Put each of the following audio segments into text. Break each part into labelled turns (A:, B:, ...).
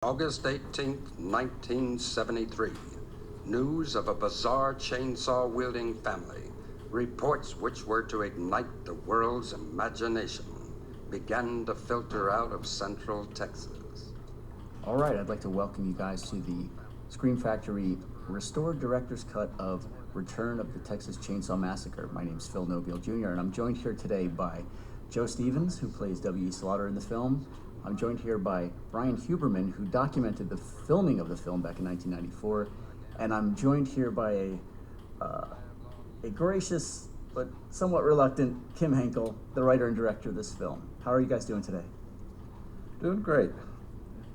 A: August 18th, 1973. News of a bizarre chainsaw-wielding family, reports which were to ignite the world's imagination, began to filter out of Central Texas.
B: All right, I'd like to welcome you guys to the Screen Factory restored director's cut of Return of the Texas Chainsaw Massacre. My name's Phil Nobile Jr., and I'm joined here today by Joe Stevens, who plays W.E. Slaughter in the film. I'm joined here by Brian Huberman, who documented the filming of the film back in 1994. And I'm joined here by a gracious but somewhat reluctant Kim Henkel, the writer and director of this film. How are you guys doing today?
C: Doing great.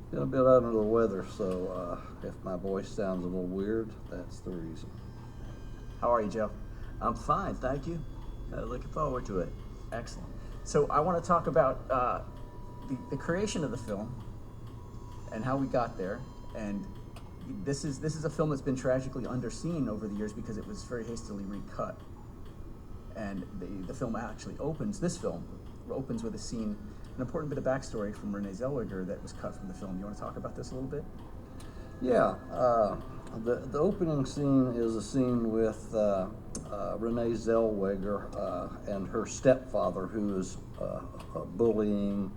C: Been a bit under the weather, so if my voice sounds a little weird, that's the reason.
B: How are you, Joe?
D: I'm fine, thank you. Looking forward to it.
B: Excellent. So I want to talk about the creation of the film and how we got there. And this is a film that's been tragically underseen over the years because it was very hastily recut. And the film actually opens, this film opens with a scene, an important bit of backstory from Renee Zellweger that was cut from the film. You want to talk about this a little bit?
C: Yeah, the opening scene is a scene with Renee Zellweger and her stepfather, who is bullying.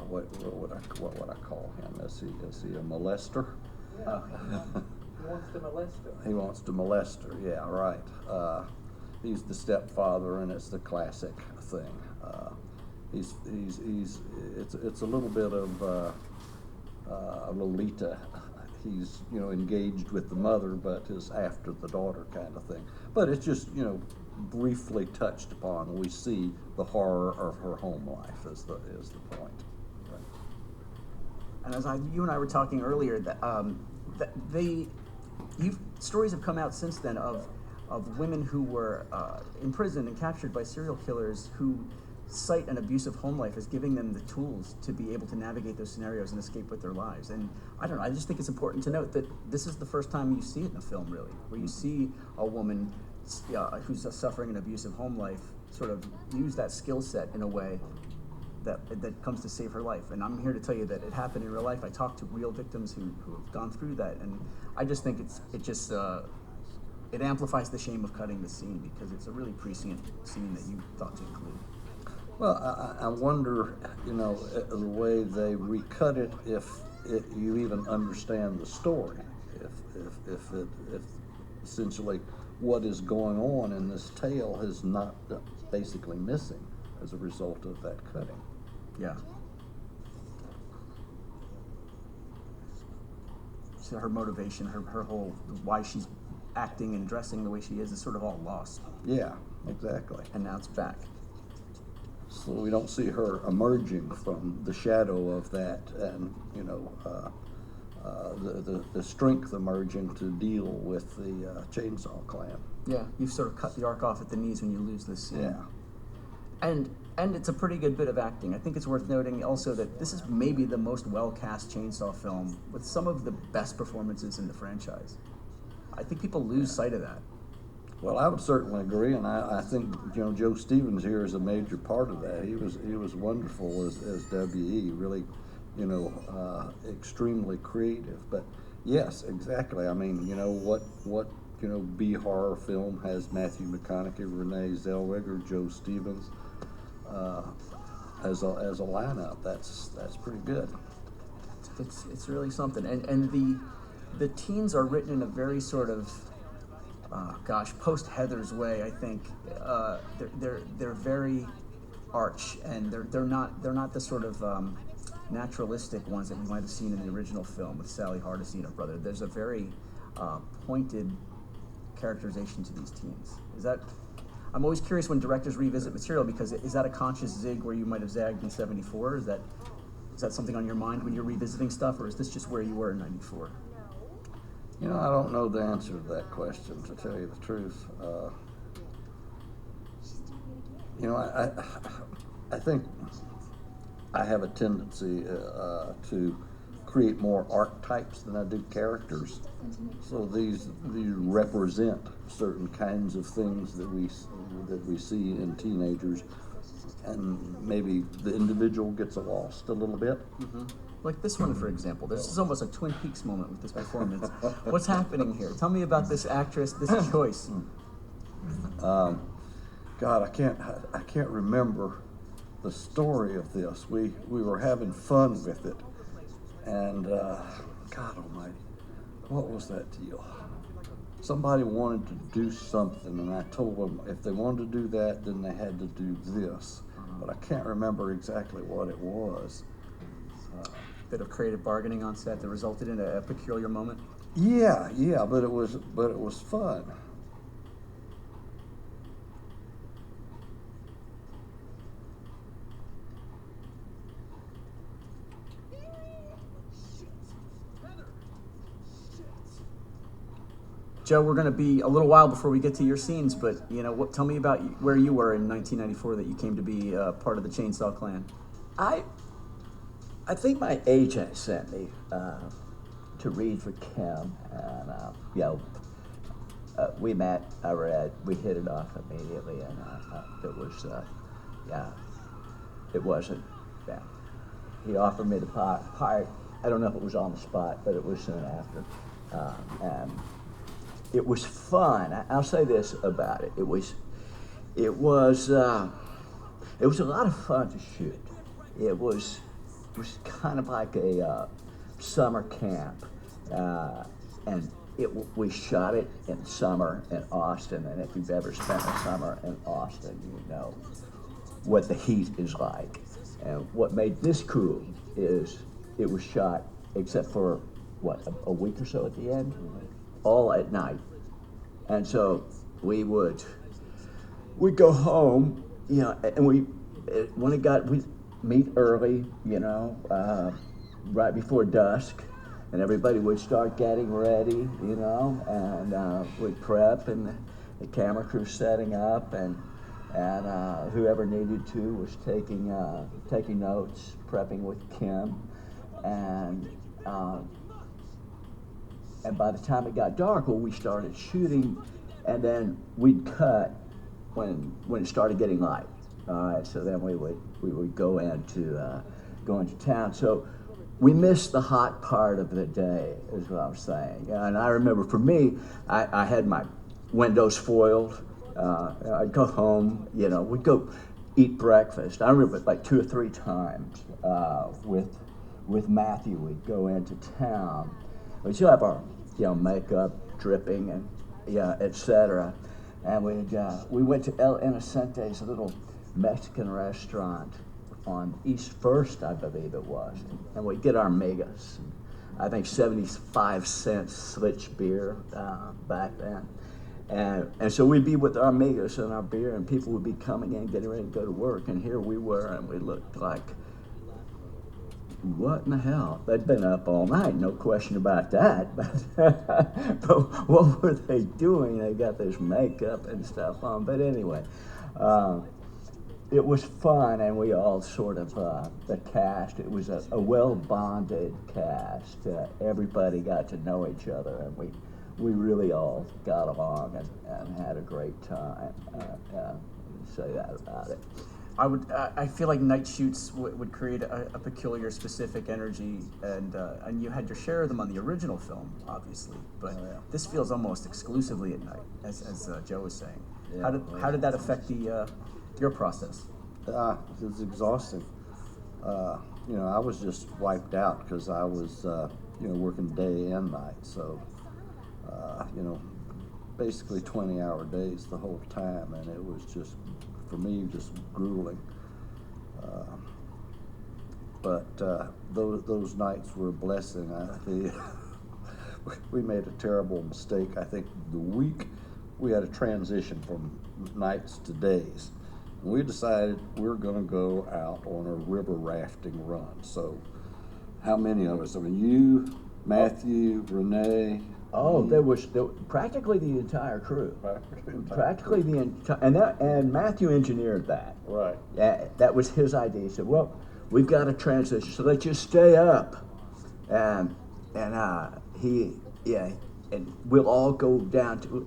C: What would I call him? Is he a molester?
D: Yeah. He wants to molest her.
C: He wants to molest her. Yeah, right. He's the stepfather, and it's the classic thing. It's a little bit of Lolita. He's engaged with the mother, but is after the daughter kind of thing. But it's just briefly touched upon. We see the horror of her home life is the point. Right.
B: And as you and I were talking earlier, stories have come out since then of women who were imprisoned and captured by serial killers who cite an abusive home life as giving them the tools to be able to navigate those scenarios and escape with their lives. And I don't know, I just think it's important to note that this is the first time you see it in a film, really, where you see a woman who's suffering an abusive home life sort of use that skill set in a way that comes to save her life. And I'm here to tell you that it happened in real life. I talked to real victims who have gone through that, and I just think it amplifies the shame of cutting the scene because it's a really prescient scene that you thought to include.
C: Well, I wonder, the way they recut it, if you even understand the story, if essentially what is going on in this tale is not basically missing as a result of that cutting.
B: Yeah. So her motivation, her whole, why she's acting and dressing the way she is sort of all lost.
C: Yeah, exactly.
B: And now it's back.
C: So we don't see her emerging from the shadow of that, and the strength emerging to deal with the chainsaw clan.
B: Yeah, you've sort of cut the arc off at the knees when you lose this scene.
C: Yeah.
B: And it's a pretty good bit of acting. I think it's worth noting also that this is maybe the most well-cast chainsaw film with some of the best performances in the franchise. I think people lose sight of that.
C: Well, I would certainly agree, and I think Joe Stevens here is a major part of that. He was wonderful as W.E. Really, extremely creative. But yes, exactly. I mean, what B horror film has Matthew McConaughey, Renee Zellweger, Joe Stevens as a lineup? That's pretty good.
B: It's really something, and the teens are written in a very sort of post Heathers way. I think they're very arch, and they're not the sort of naturalistic ones that we might have seen in the original film with Sally Hardesty and her brother. There's a very pointed characterization to these teens. I'm always curious when directors revisit material, because is that a conscious zig where you might have zagged in '74? Is that something on your mind when you're revisiting stuff, or is this just where you were in '94?
C: I don't know the answer to that question, to tell you the truth. I think I have a tendency to create more archetypes than I do characters. So these represent certain kinds of things that we see in teenagers, and maybe the individual gets lost a little bit.
B: Like this one, for example. This is almost a Twin Peaks moment with this performance. What's happening here? Tell me about this actress, this choice.
C: God, I can't remember the story of this. We were having fun with it, and God Almighty, what was that deal? Somebody wanted to do something, and I told them if they wanted to do that, then they had to do this. But I can't remember exactly what it was.
B: Bit of creative bargaining on set that resulted in a peculiar moment.
C: Yeah, but it was fun.
B: Joe, we're going to be a little while before we get to your scenes, but tell me about where you were in 1994 that you came to be part of the Chainsaw Clan.
D: I think my agent sent me to read for Kim, and we met. I read. We hit it off immediately, and it was it wasn't. Yeah, he offered me the part. I don't know if it was on the spot, but it was soon after, and it was fun. I'll say this about it. It was a lot of fun to shoot. It was kind of like a summer camp, and we shot it in summer in Austin. And if you've ever spent a summer in Austin, you know what the heat is like. And what made this cool is it was shot, except for a week or so at the end, all at night. And so we'd go home, and we'd meet early, right before dusk, and everybody would start getting ready, and we'd prep, and the camera crew setting up, and whoever needed to was taking notes, prepping with Kim, and by the time it got dark, we started shooting, and then we'd cut when it started getting light. All right, so then we would go into town. So we missed the hot part of the day, is what I'm saying. And I remember for me, I had my windows foiled. I'd go home, we'd go eat breakfast. I remember like 2 or 3 times with Matthew. We'd go into town. We'd still have our makeup dripping and etc. And we went to El Inocente's, a little Mexican restaurant on East First, I believe it was, and we'd get our megas. I think 75-cent Schlitz beer back then. And so we'd be with our megas and our beer, and people would be coming in, getting ready to go to work, and here we were, and we looked like, what in the hell? They'd been up all night, no question about that. But what were they doing? They got this makeup and stuff on. But anyway, it was fun, and we all sort of, the cast, it was a well-bonded cast. Everybody got to know each other, and we really all got along and had a great time. Say that about it.
B: I feel like night shoots would create a peculiar, specific energy, and you had your share of them on the original film, obviously. But this feels almost exclusively at night, as Joe was saying.
C: Yeah,
B: how did that affect your process?
C: It was exhausting. I was just wiped out because I was, working day and night. So, basically 20-hour days the whole time, and it was just, for me, just grueling. But those nights were a blessing. We made a terrible mistake. I think the week we had a transition from nights to days. And we decided we're going to go out on a river rafting run. So how many of us? I mean, you, Matthew, Renee.
D: Oh, there was practically the entire crew. Practically the entire, and Matthew engineered that.
C: Right.
D: That was his idea. He said, "Well, we've got a transition, so let's just stay up, and we'll all go down to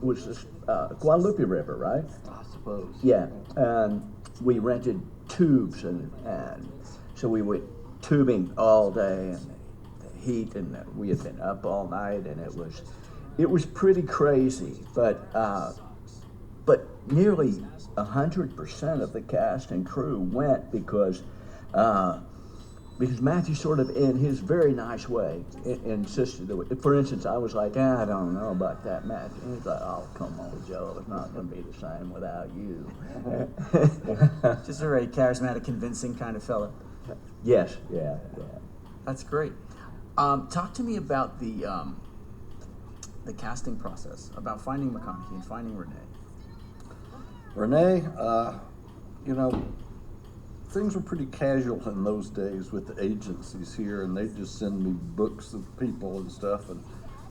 D: Guadalupe River, right?
C: I suppose.
D: Yeah, and we rented tubes, and so we went tubing all day, and the heat, and we had been up all night, and it was pretty crazy, but nearly 100% of the cast and crew went because Matthew sort of, in his very nice way, insisted that, for instance, I was like, I don't know about that, Matthew. And he's like, oh, come on, Joe, it's not going to be the same without you.
B: Just a very charismatic, convincing kind of fella.
D: Yes, yeah.
B: That's great. Talk to me about the casting process, about finding McConaughey and finding Renee.
C: Renee, you know, things were pretty casual in those days with the agencies here, and they'd just send me books of people and stuff, and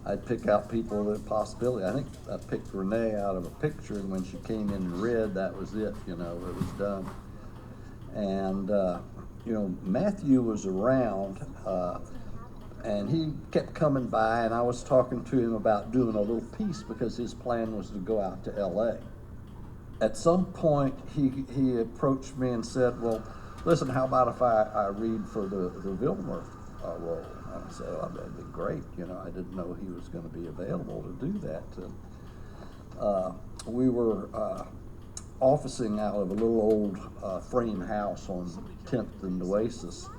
C: I'd pick out people that possibility. I think I picked Renee out of a picture, and when she came in and read, that was it, you know, it was done. And, you know, Matthew was around, and he kept coming by, and I was talking to him about doing a little piece because his plan was to go out to LA. At some point, he approached me and said, well, listen, how about if I read for the Vilmer role? And I said, oh, that'd be great. You know, I didn't know he was going to be available to do that. We were officing out of a little old frame house on 10th and Oasis.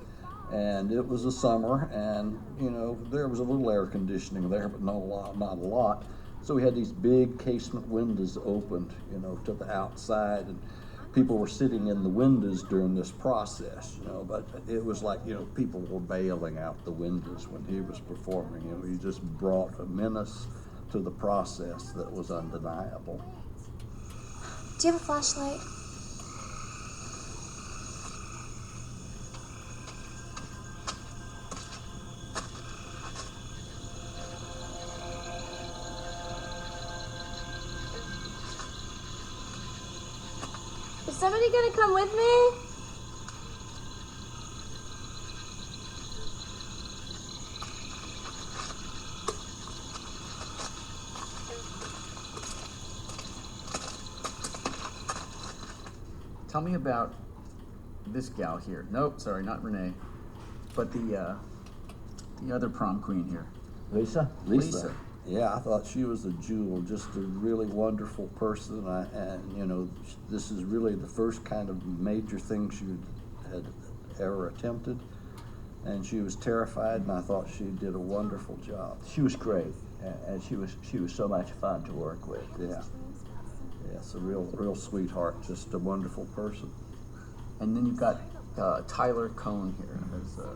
C: And it was a summer, and, you know, there was a little air conditioning there, but not a lot. So we had these big casement windows opened, you know, to the outside, and people were sitting in the windows during this process, you know, but it was like, you know, people were bailing out the windows when he was performing. You know, he just brought a menace to the process that was undeniable.
E: Do you have a flashlight? Is somebody gonna come with me?
B: Tell me about this gal here. Nope, sorry, not Renee, but the other prom queen here.
D: Lisa?
B: Lisa.
C: Yeah, I thought she was a jewel, just a really wonderful person. And you know, this is really the first kind of major thing she had ever attempted. And she was terrified, and I thought she did a wonderful job.
D: She was great, and she was so much fun to work with.
C: Yeah. Yes, a real sweetheart, just a wonderful person.
B: And then you've got Tyler Cohn here.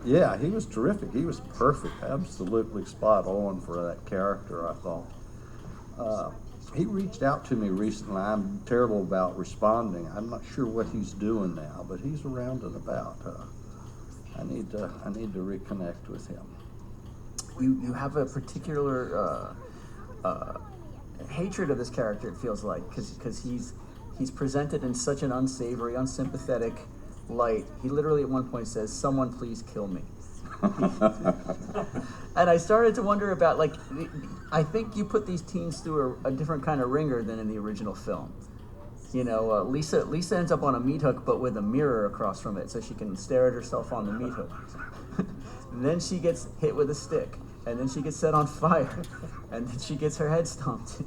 C: Yeah, he was terrific. He was perfect, absolutely spot on for that character, I thought. He reached out to me recently. I'm terrible about responding. I'm not sure what he's doing now, but he's around and about. I need to reconnect with him.
B: You have a particular hatred of this character, it feels like, because he's presented in such an unsavory, unsympathetic light. He literally at one point says, "Someone please kill me." And I started to wonder about, like, I think you put these teens through a different kind of ringer than in the original film. You know, Lisa ends up on a meat hook, but with a mirror across from it, so she can stare at herself on the meat hook. Then she gets hit with a stick, and then she gets set on fire, and then she gets her head stomped.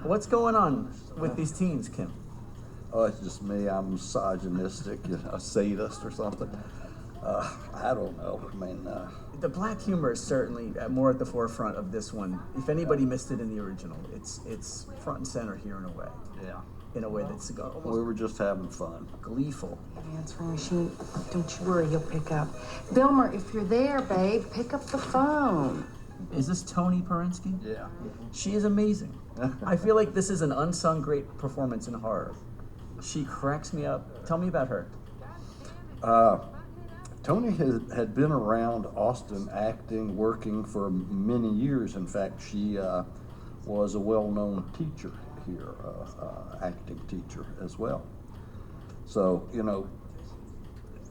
B: What's going on with these teens, Kim?
C: Oh, it's just me. I'm misogynistic, you know, a sadist or something. I don't know. I mean,
B: the black humor is certainly more at the forefront of this one. If anybody missed it in the original, it's front and center here in a way.
C: yeah,
B: In a way that's almost
C: we were just having fun.
B: gleeful.
F: Answering machine. Don't you worry, he'll pick up. Vilmer, if you're there, babe, pick up the phone.
B: Is this Toni Perinsky?
C: Yeah.
B: She is amazing. I feel like this is an unsung great performance in horror. She cracks me up. Tell me about her.
C: Toni had been around Austin acting, working for many years. In fact, she was a well-known teacher here, acting teacher as well. So, you know,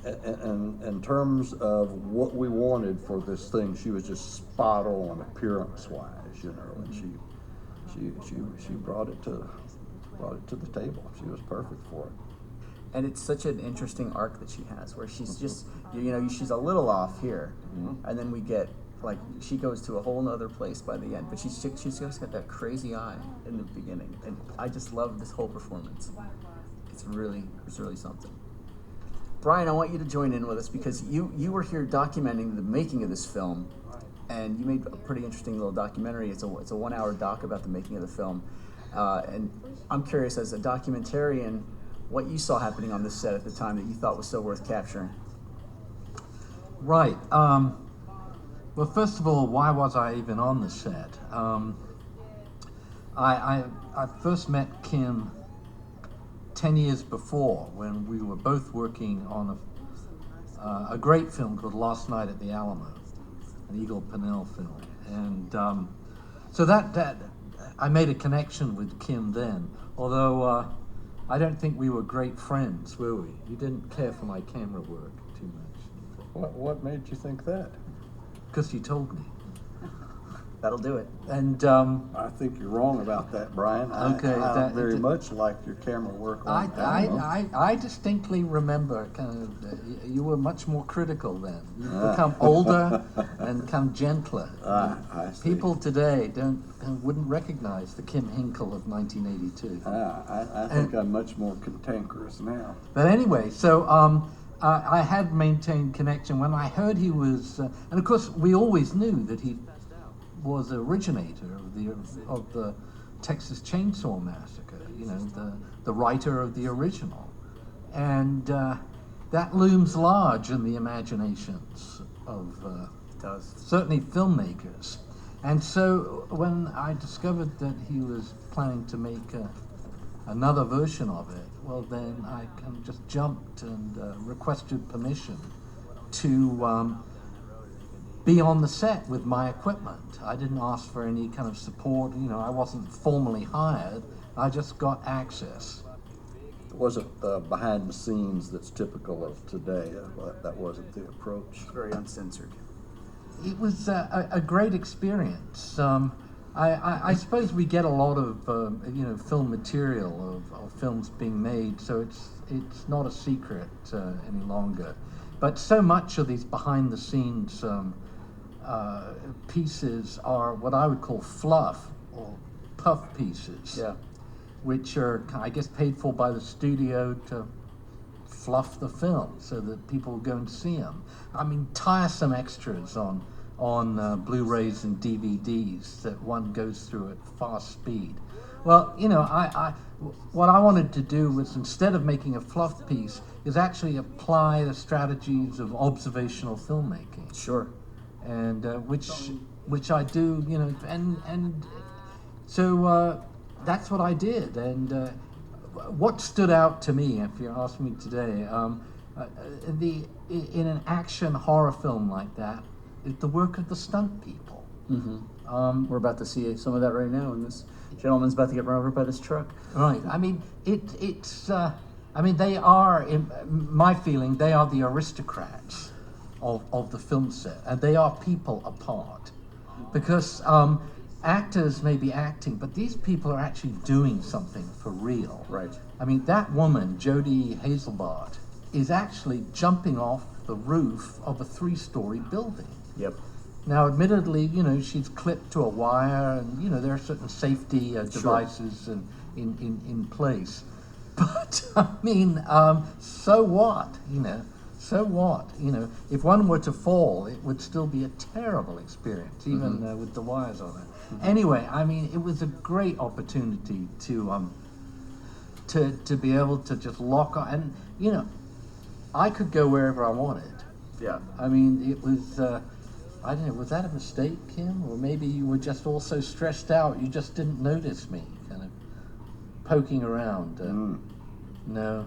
C: in terms of what we wanted for this thing, she was just spot on appearance-wise, you know, and she brought it to the table. She was perfect for it.
B: And it's such an interesting arc that she has, where she's just, she's a little off here, and then we get, like, she goes to a whole nother place by the end, but she's just got that crazy eye in the beginning, and I just love this whole performance. It's really something. Brian, I want you to join in with us, because you were here documenting the making of this film, and you made a pretty interesting little documentary. It's a 1-hour doc about the making of the film, and I'm curious, as a documentarian, what you saw happening on this set at the time that you thought was so worth capturing.
G: Right. Well, first of all, why was I even on the set? I first met Kim 10 years before, when we were both working on a great film called Last Night at the Alamo, an Eagle Pennell film. And so that I made a connection with Kim then, although I don't think we were great friends, were we? You didn't care for my camera work too much.
C: What made you think that?
G: Because you told me.
B: That'll do it.
G: And
C: I think you're wrong about that, Brian.
G: Okay,
C: I very much liked your camera work on
G: I distinctly remember kind of you were much more critical then. You've become older and kind of gentler.
C: I see.
G: People today wouldn't recognize the Kim Henkel of 1982.
C: I think I'm much more cantankerous now.
G: But anyway, so I had maintained connection when I heard he was, and of course we always knew that he was the originator of the Texas Chainsaw Massacre, the writer of the original. And that looms large in the imaginations of certainly filmmakers. And so when I discovered that he was planning to make another version of it, well, then I kind of just jumped and requested permission to be on the set with my equipment. I didn't ask for any kind of support. I wasn't formally hired. I just got access.
C: It wasn't behind the scenes that's typical of today. That wasn't the approach.
B: Very uncensored.
G: It was a great experience. I suppose we get a lot of film material of films being made, so it's not a secret any longer. But so much of these behind the scenes pieces are what I would call fluff or puff pieces, which are, I guess, paid for by the studio to fluff the film so that people will go and see them. I mean, tiresome extras on Blu-rays and DVDs that one goes through at fast speed. Well, what I wanted to do was, instead of making a fluff piece, is actually apply the strategies of observational filmmaking.
B: Sure.
G: And which I do, and so that's what I did. And what stood out to me, if you ask me today, in an action horror film like that, is the work of the stunt people.
B: Mm-hmm. We're about to see some of that right now, and this gentleman's about to get run over by this truck.
G: Right. I mean, it's. I mean, they are, in my feeling, they are the aristocrats of the film set, and they are people apart, because actors may be acting, but these people are actually doing something for real.
B: Right.
G: I mean, that woman, Jodie Hazelbart, is actually jumping off the roof of a 3-story building.
B: Yep.
G: Now, admittedly, she's clipped to a wire, and there are certain safety devices in place. But I mean, so what? So what? If one were to fall, it would still be a terrible experience, even with the wires on it. Mm-hmm. Anyway, I mean, it was a great opportunity to be able to just lock on, and I could go wherever I wanted.
B: Yeah.
G: I mean, it was. I don't know. Was that a mistake, Kim, or maybe you were just all so stressed out you just didn't notice me, kind of poking around? No.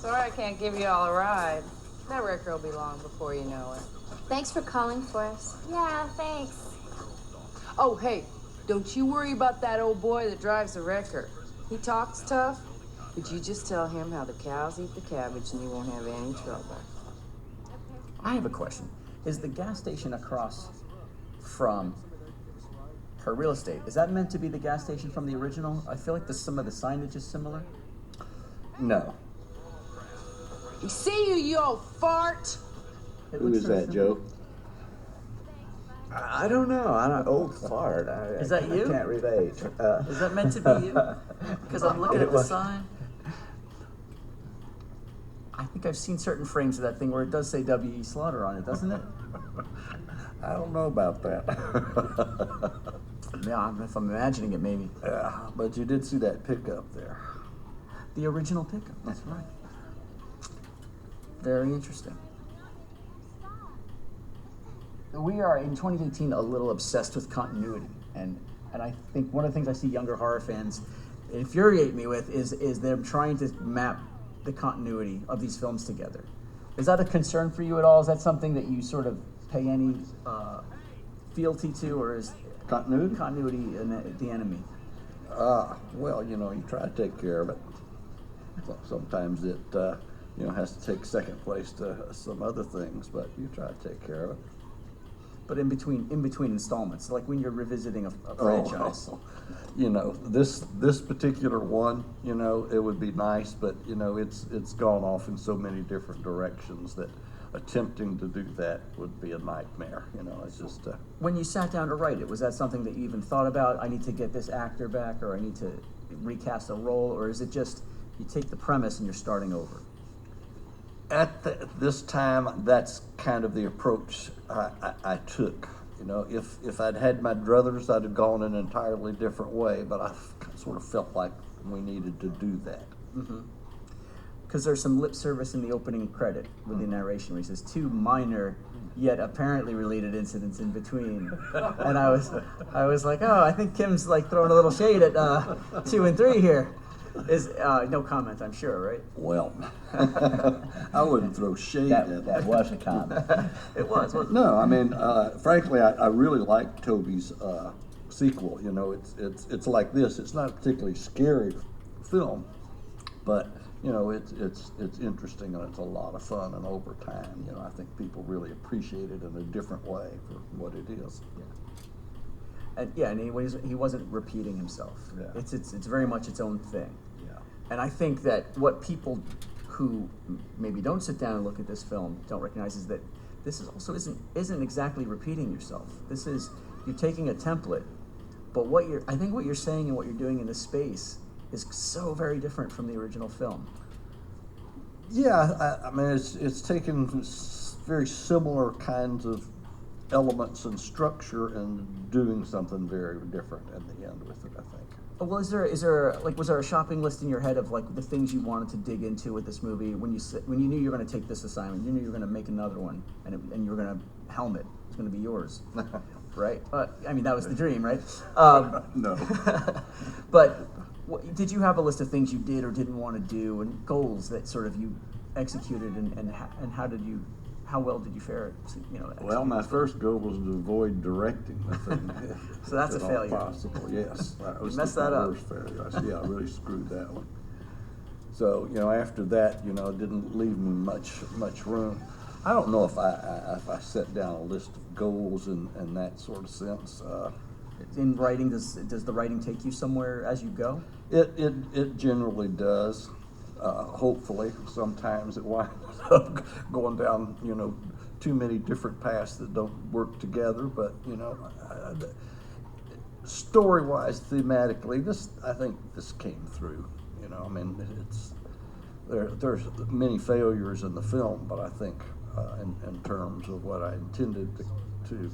F: Sorry I can't give you all a ride. That record will be long before you know it.
E: Thanks for calling for us. Yeah, thanks.
F: Oh, hey, don't you worry about that old boy that drives the wrecker. He talks tough, but you just tell him how the cows eat the cabbage and you won't have any trouble.
B: I have a question. Is the gas station across from her real estate, is that meant to be the gas station from the original? I feel like some of the signage is similar.
C: No.
F: We see you, you old fart!
B: It
C: Who
B: looks
C: is
B: very
C: that,
B: similar.
C: Joe?
D: I don't know. I'm an old fart.
B: Is that you?
D: I can't relate.
B: Is that meant to be you? Because I'm looking at the sign. I think I've seen certain frames of that thing where it does say W.E. Slaughter on it, doesn't it?
C: I don't know about that.
B: Yeah, if I'm imagining it, maybe.
C: Yeah, but you did see that pickup there.
B: The original pickup, that's right. Very interesting. We are, in 2018, a little obsessed with continuity. And I think one of the things I see younger horror fans infuriate me with is them trying to map the continuity of these films together. Is that a concern for you at all? Is that something that you sort of pay any fealty to, or is
C: Continuity?
B: the enemy?
C: Well, you try to take care of it. Sometimes it, has to take second place to some other things, but you try to take care of it.
B: But in between installments, like when you're revisiting a franchise.
C: This particular one, it would be nice, but it's gone off in so many different directions that attempting to do that would be a nightmare. It's just.
B: When you sat down to write it, was that something that you even thought about? I need to get this actor back, or I need to recast a role, or is it just you take the premise and you're starting over?
C: At this time, that's kind of the approach I took. If I'd had my druthers, I'd have gone an entirely different way, but I sort of felt like we needed to do that.
B: Because there's some lip service in the opening credit with the narration where he says 2 minor yet apparently related incidents in between. And I was like, oh, I think Kim's like throwing a little shade at 2 and 3 here. Is no comment, I'm sure, right?
C: Well, I wouldn't throw shade at it.
D: That was a comment.
B: It was.
C: No, I mean, frankly, I really like Toby's sequel. It's like this. It's not a particularly scary film, but it's interesting and it's a lot of fun. And over time, I think people really appreciate it in a different way for what it is.
B: And he wasn't repeating himself.
C: Yeah.
B: It's very much its own thing.
C: Yeah.
B: And I think that what people who maybe don't sit down and look at this film don't recognize is that this is also isn't exactly repeating yourself. This is, you're taking a template, but I think what you're saying and what you're doing in this space is so very different from the original film.
C: Yeah, I mean, it's taken very similar kinds of elements and structure and doing something very different in the end with it, I think.
B: Well, was there a shopping list in your head of like the things you wanted to dig into with this movie when you knew you were going to take this assignment, you knew you were going to make another one, and you were going to helm it. It's going to be yours, right? I mean, that was the dream, right?
C: No.
B: But did you have a list of things you did or didn't want to do and goals that sort of you executed, and how well did you fare?
C: Well, my first goal was to avoid directing the thing.
B: So that's
C: if
B: a
C: at all
B: failure.
C: Possible, yes. That was
B: messed
C: my
B: that up.
C: worst failure. I really screwed that one. So after that, it didn't leave me much room. I don't know if I set down a list of goals in that sort of sense.
B: In writing, does the writing take you somewhere as you go?
C: It generally does. Hopefully, sometimes it winds up going down, too many different paths that don't work together. But story-wise, thematically, I think this came through. I mean, there's many failures in the film, but I think in terms of what I intended to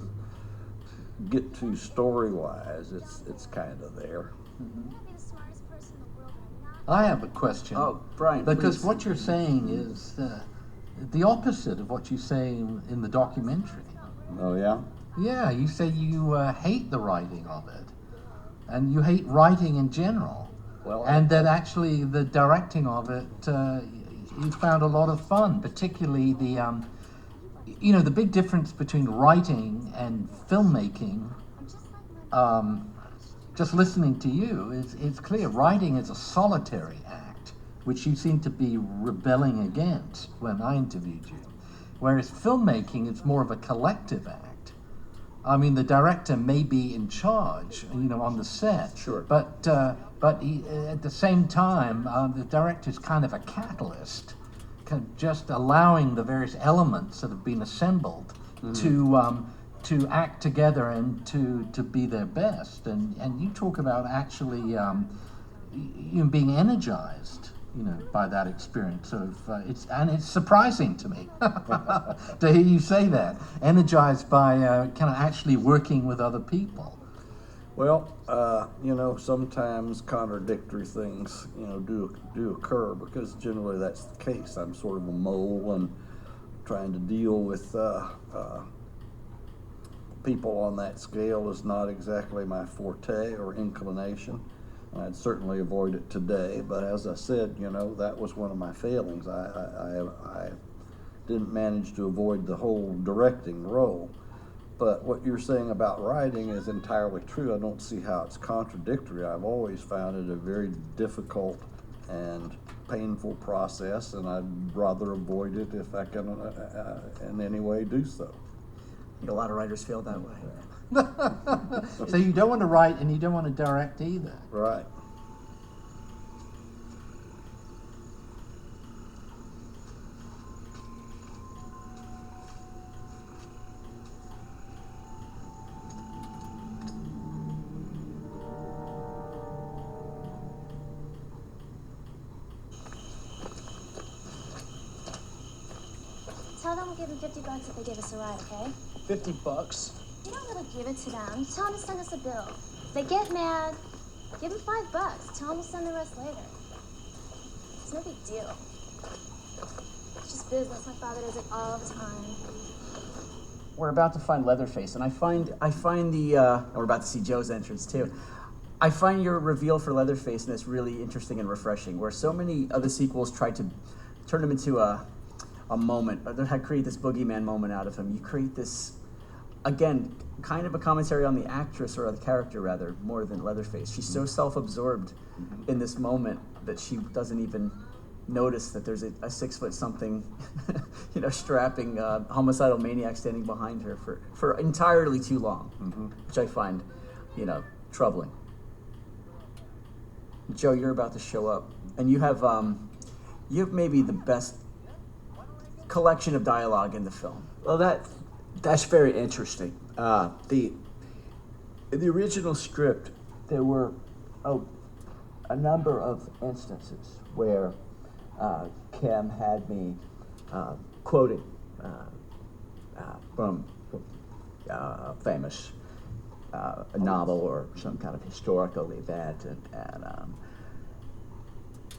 C: get to story-wise, it's kind of there.
G: I have a question.
B: Oh, Brian,
G: because
B: please.
G: what you're saying is the opposite of what you say in the documentary.
C: Oh yeah.
G: Yeah, you say you hate the writing of it, and you hate writing in general.
B: Well,
G: and that actually the directing of it, you found a lot of fun, particularly the big difference between writing and filmmaking. Just listening to you, it's clear writing is a solitary act, which you seem to be rebelling against when I interviewed you. whereas filmmaking is more of a collective act. I mean, the director may be in charge, on the set.
B: Sure.
G: But he, at the same time, the director is kind of a catalyst, kind of just allowing the various elements that have been assembled to act together and to be their best. And you talk about actually being energized, by that experience of it's surprising to me to hear you say that, energized by kind of actually working with other people.
C: Well, sometimes contradictory things, do occur, because generally that's the case. I'm sort of a mole, and trying to deal with people on that scale is not exactly my forte or inclination. I'd certainly avoid it today, but as I said, that was one of my failings. I didn't manage to avoid the whole directing role. But what you're saying about writing is entirely true. I don't see how it's contradictory. I've always found it a very difficult and painful process, and I'd rather avoid it if I can in any way do so.
B: I think a lot of writers feel that way.
G: So you don't want to write and you don't want to direct either.
C: Right.
E: Tell them we'll give them $50 if they give us a ride, okay?
H: $50?
E: We don't really give it to them. Tell them to send us a bill. If they get mad, give them $5. Tell them we'll send the rest later. It's no big deal. It's just business. My father does it all the time.
B: We're about to find Leatherface, and I find we're about to see Joe's entrance too. I find your reveal for Leatherface in this really interesting and refreshing, where so many other sequels tried to turn him into a moment, or they create this boogeyman moment out of him. You create this, again, kind of a commentary on the actress, or the character rather, more than Leatherface. She's so self-absorbed in this moment that she doesn't even notice that there's a 6-foot-something, strapping homicidal maniac standing behind her for entirely too long, which I find, troubling. Joe, you're about to show up, and you have maybe the best collection of dialogue in the film.
D: Well, that's very interesting. In the original script, there were a number of instances where Kim had me quoting from a famous novel or some kind of historical event,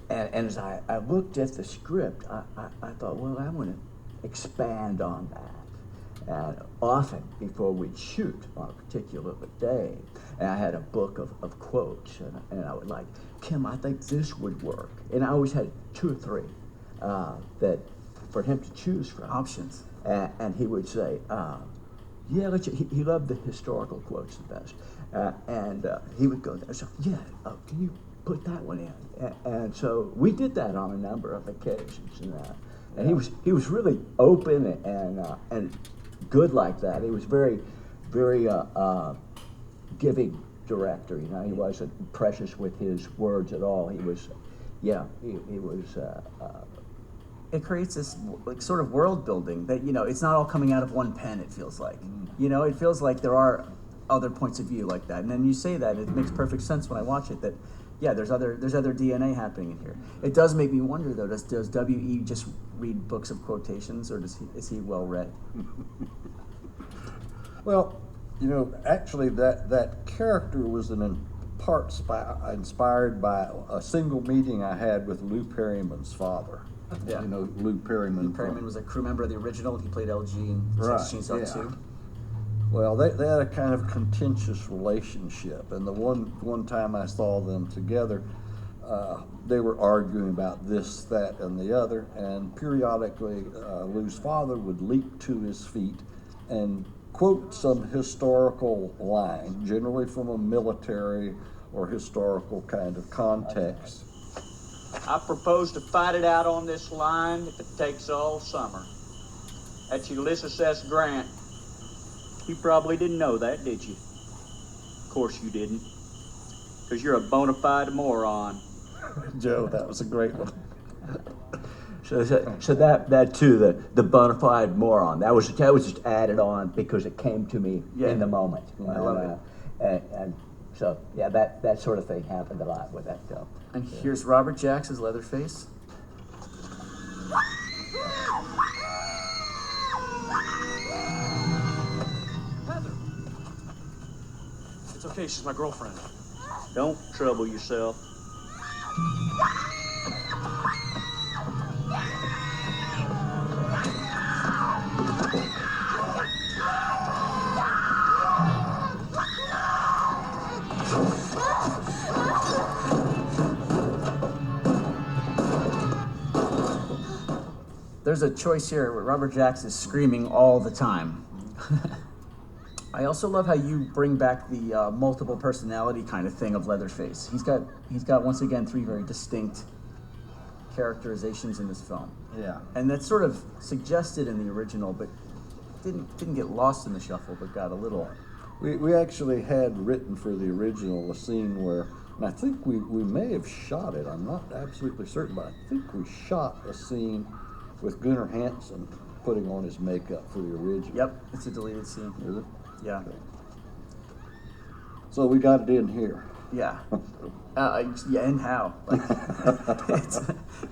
D: and as I looked at the script, I thought, well, I want to expand on that. And often before we'd shoot on a particular day, and I had a book of quotes, and I would like, Kim, I think this would work. And I always had 2 or 3 that for him to choose from.
B: Options.
D: And he would say, yeah, he loved the historical quotes the best. And he would go there, so, yeah, can you put that one in? And so we did that on a number of occasions. And he was really open and good like that. He was very, very giving director. He wasn't precious with his words at all. He was, he was.
B: It creates this sort of world building that it's not all coming out of one pen. It feels like it feels like there are other points of view like that. And then you say that, it makes perfect sense when I watch it. That there's other DNA happening in here. It does make me wonder though. Does W.E. just read books of quotations, or is he well read?
C: Well, actually that character was in part inspired by a single meeting I had with Lou Perryman's father.
B: Yeah.
C: Lou Perryman.
B: Lou Perryman was a crew member of the original. He played LG in Texas Chainsaw 2.
C: Well, they had a kind of contentious relationship, and the one time I saw them together, they were arguing about this, that, and the other, and periodically Lou's father would leap to his feet and quote some historical line, generally from a military or historical kind of context.
I: I propose to fight it out on this line if it takes all summer.
H: That's Ulysses S. Grant. You probably didn't know that, did you? Of course you didn't. Because you're a bona fide moron.
C: Joe, that was a great one.
D: So that too, the bona fide moron, that was just added on because it came to me in the moment.
B: I love
D: it. And so yeah, that sort of thing happened a lot with that film.
B: And here's Robert Jacks as Leatherface.
I: Heather! It's okay, she's my girlfriend.
H: Don't trouble yourself.
B: There's a choice here where Robert Jacks is screaming all the time. I also love how you bring back the multiple personality kind of thing of Leatherface. He's got once again 3 very distinct characterizations in this film.
C: Yeah.
B: And that's sort of suggested in the original, but didn't get lost in the shuffle, but got a little.
C: We actually had written for the original a scene where, and I think we may have shot it, I'm not absolutely certain, but I think we shot a scene with Gunnar Hansen putting on his makeup for the original.
B: Yep, it's a deleted scene.
C: Is it?
B: Yeah.
C: Okay. So we got it in here.
B: Yeah. Yeah, and how? Like,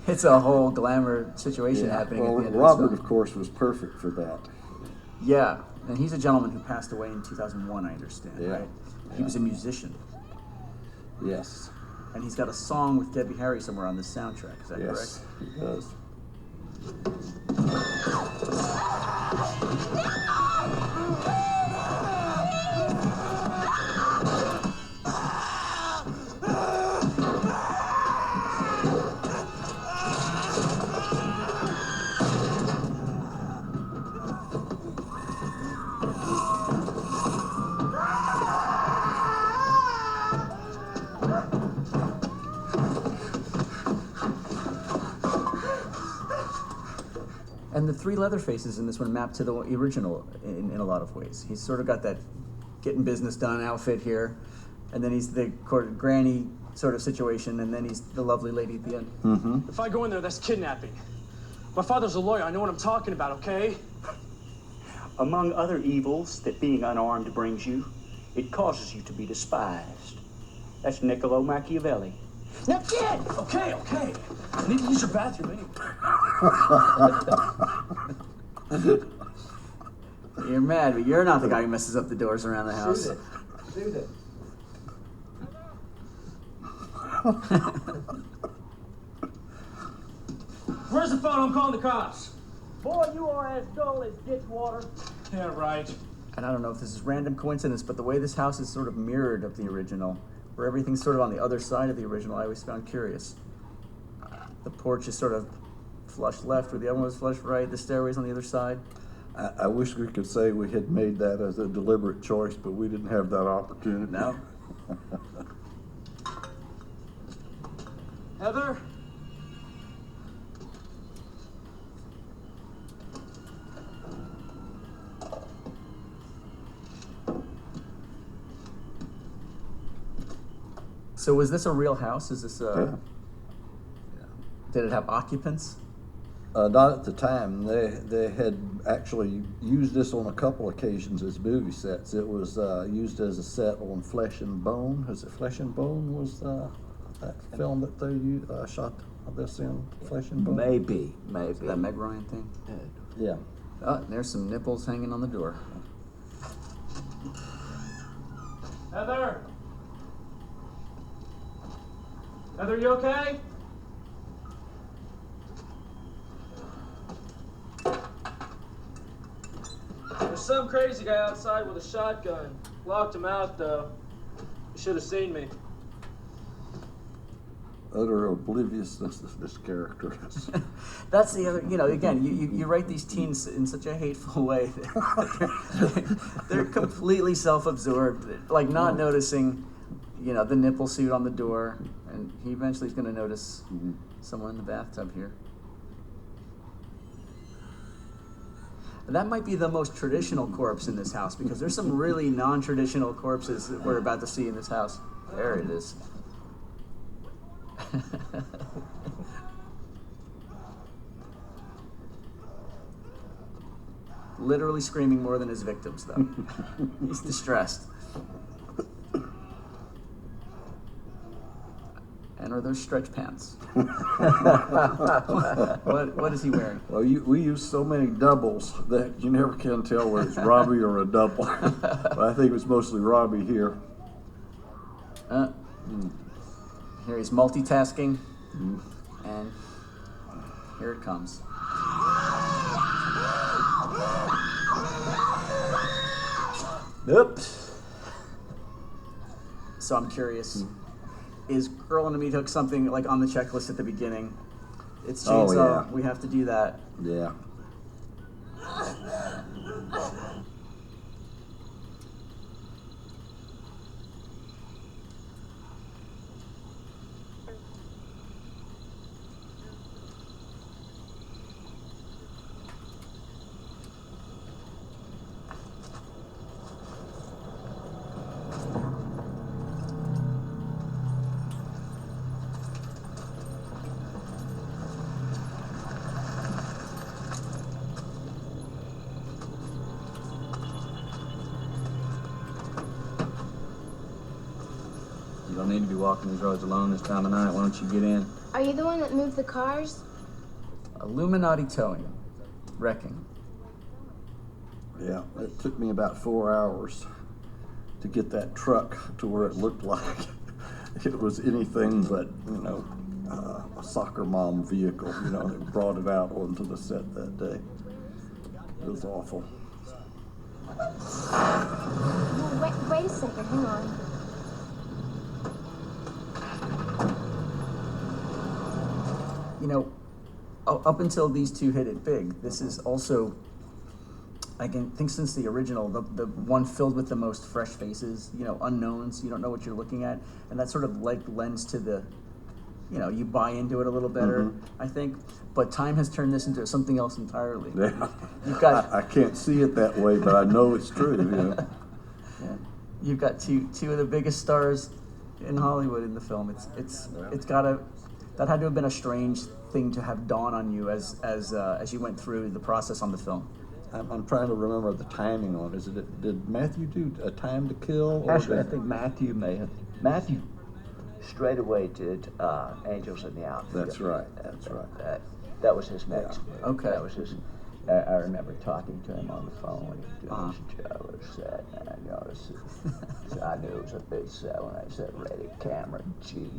B: it's a whole glamour situation happening
C: Well,
B: at the end
C: Robert,
B: of this
C: of course, was perfect for that.
B: Yeah, and he's a gentleman who passed away in 2001, I understand,
C: Yeah.
B: right? He was a musician,
C: Yes.
B: and he's got a song with Debbie Harry somewhere on this soundtrack. Is that
C: Yes,
B: correct?
C: he does.
B: And the 3 Leatherfaces in this one map to the original in a lot of ways. He's sort of got that getting business done outfit here, and then he's the granny sort of situation, and then he's the lovely lady at the end.
C: Mm-hmm.
I: If I go in there, that's kidnapping. My father's a lawyer, I know what I'm talking about, okay?
H: Among other evils that being unarmed brings you, it causes you to be despised. That's Niccolo Machiavelli. Now get!
I: Okay. I need to use your bathroom anyway.
B: You're mad, but you're not the guy who messes up the doors around the house.
D: Shoot it.
I: Where's the phone? I'm calling the cops.
H: Boy, you are as dull as ditch water.
I: Yeah, right.
B: And I don't know if this is random coincidence, but the way this house is sort of mirrored of the original, where everything's sort of on the other side of the original, I always found curious. The porch is sort of flush left, where the other one was flush right. The stairway's on the other side.
C: I wish we could say we had made that as a deliberate choice, but we didn't have that opportunity.
B: No.
I: Heather?
B: So was this a real house? Is this
C: Yeah.
B: Did it have occupants?
C: Not at the time. They had actually used this on a couple occasions as movie sets. It was used as a set on Flesh and Bone. Is it Flesh and Bone was that film that they shot this in? Flesh and Bone?
D: Maybe.
B: That Meg Ryan thing?
C: Yeah.
B: Oh, there's some nipples hanging on the door.
I: Heather? Heather, you okay? There's some crazy guy outside with a shotgun. Locked him out, though. You should have seen me.
C: Utter obliviousness of this character is.
B: That's the other, again, you write these teens in such a hateful way. They're completely self-absorbed, like not noticing, the nipple suit on the door, and he eventually is going to notice someone in the bathtub here. That might be the most traditional corpse in this house, because there's some really non-traditional corpses that we're about to see in this house. There it is. Literally screaming more than his victims, though. He's distressed. And are those stretch pants? What is he wearing?
C: Well, we use so many doubles that you never can tell whether it's Robbie or a double. But I think it's mostly Robbie here.
B: Here he's multitasking, and here it comes.
D: Oops.
B: So I'm curious, is Girl on the Meat Hook something like on the checklist at the beginning? It's chainsaw,
C: yeah.
B: we have to do that.
C: Yeah.
J: You don't need to be walking these roads alone this time of night. Why don't you get in?
E: Are you the one that moved the cars?
B: Illuminati towing, wrecking.
C: Yeah, it took me about 4 hours to get that truck to where it looked like it was anything but, a soccer mom vehicle, that brought it out onto the set that day. It was awful.
E: No, wait a second, hang on.
B: Up until these two hit it big, this is also, I can think since the original, the one filled with the most fresh faces, unknowns, you don't know what you're looking at, and that sort of lends to the, you buy into it a little better, I think, but time has turned this into something else entirely.
C: Yeah.
B: You've got,
C: I can't see it that way, but I know it's true.
B: yeah. You've got two of the biggest stars in Hollywood in the film. It's gotta, that had to have been a strange thing to have dawn on you as you went through the process on the film.
C: I'm trying to remember the timing on it. Did Matthew do A Time to Kill? Or
D: Actually, I think Matthew may have. Matthew straight away did Angels in the Outfield.
C: That's right.
D: That was his next.
B: Yeah. Okay.
D: That was his. I remember talking to him on the phone when he was doing his show. It was set, and so I knew it was a big set when I said ready, camera, G.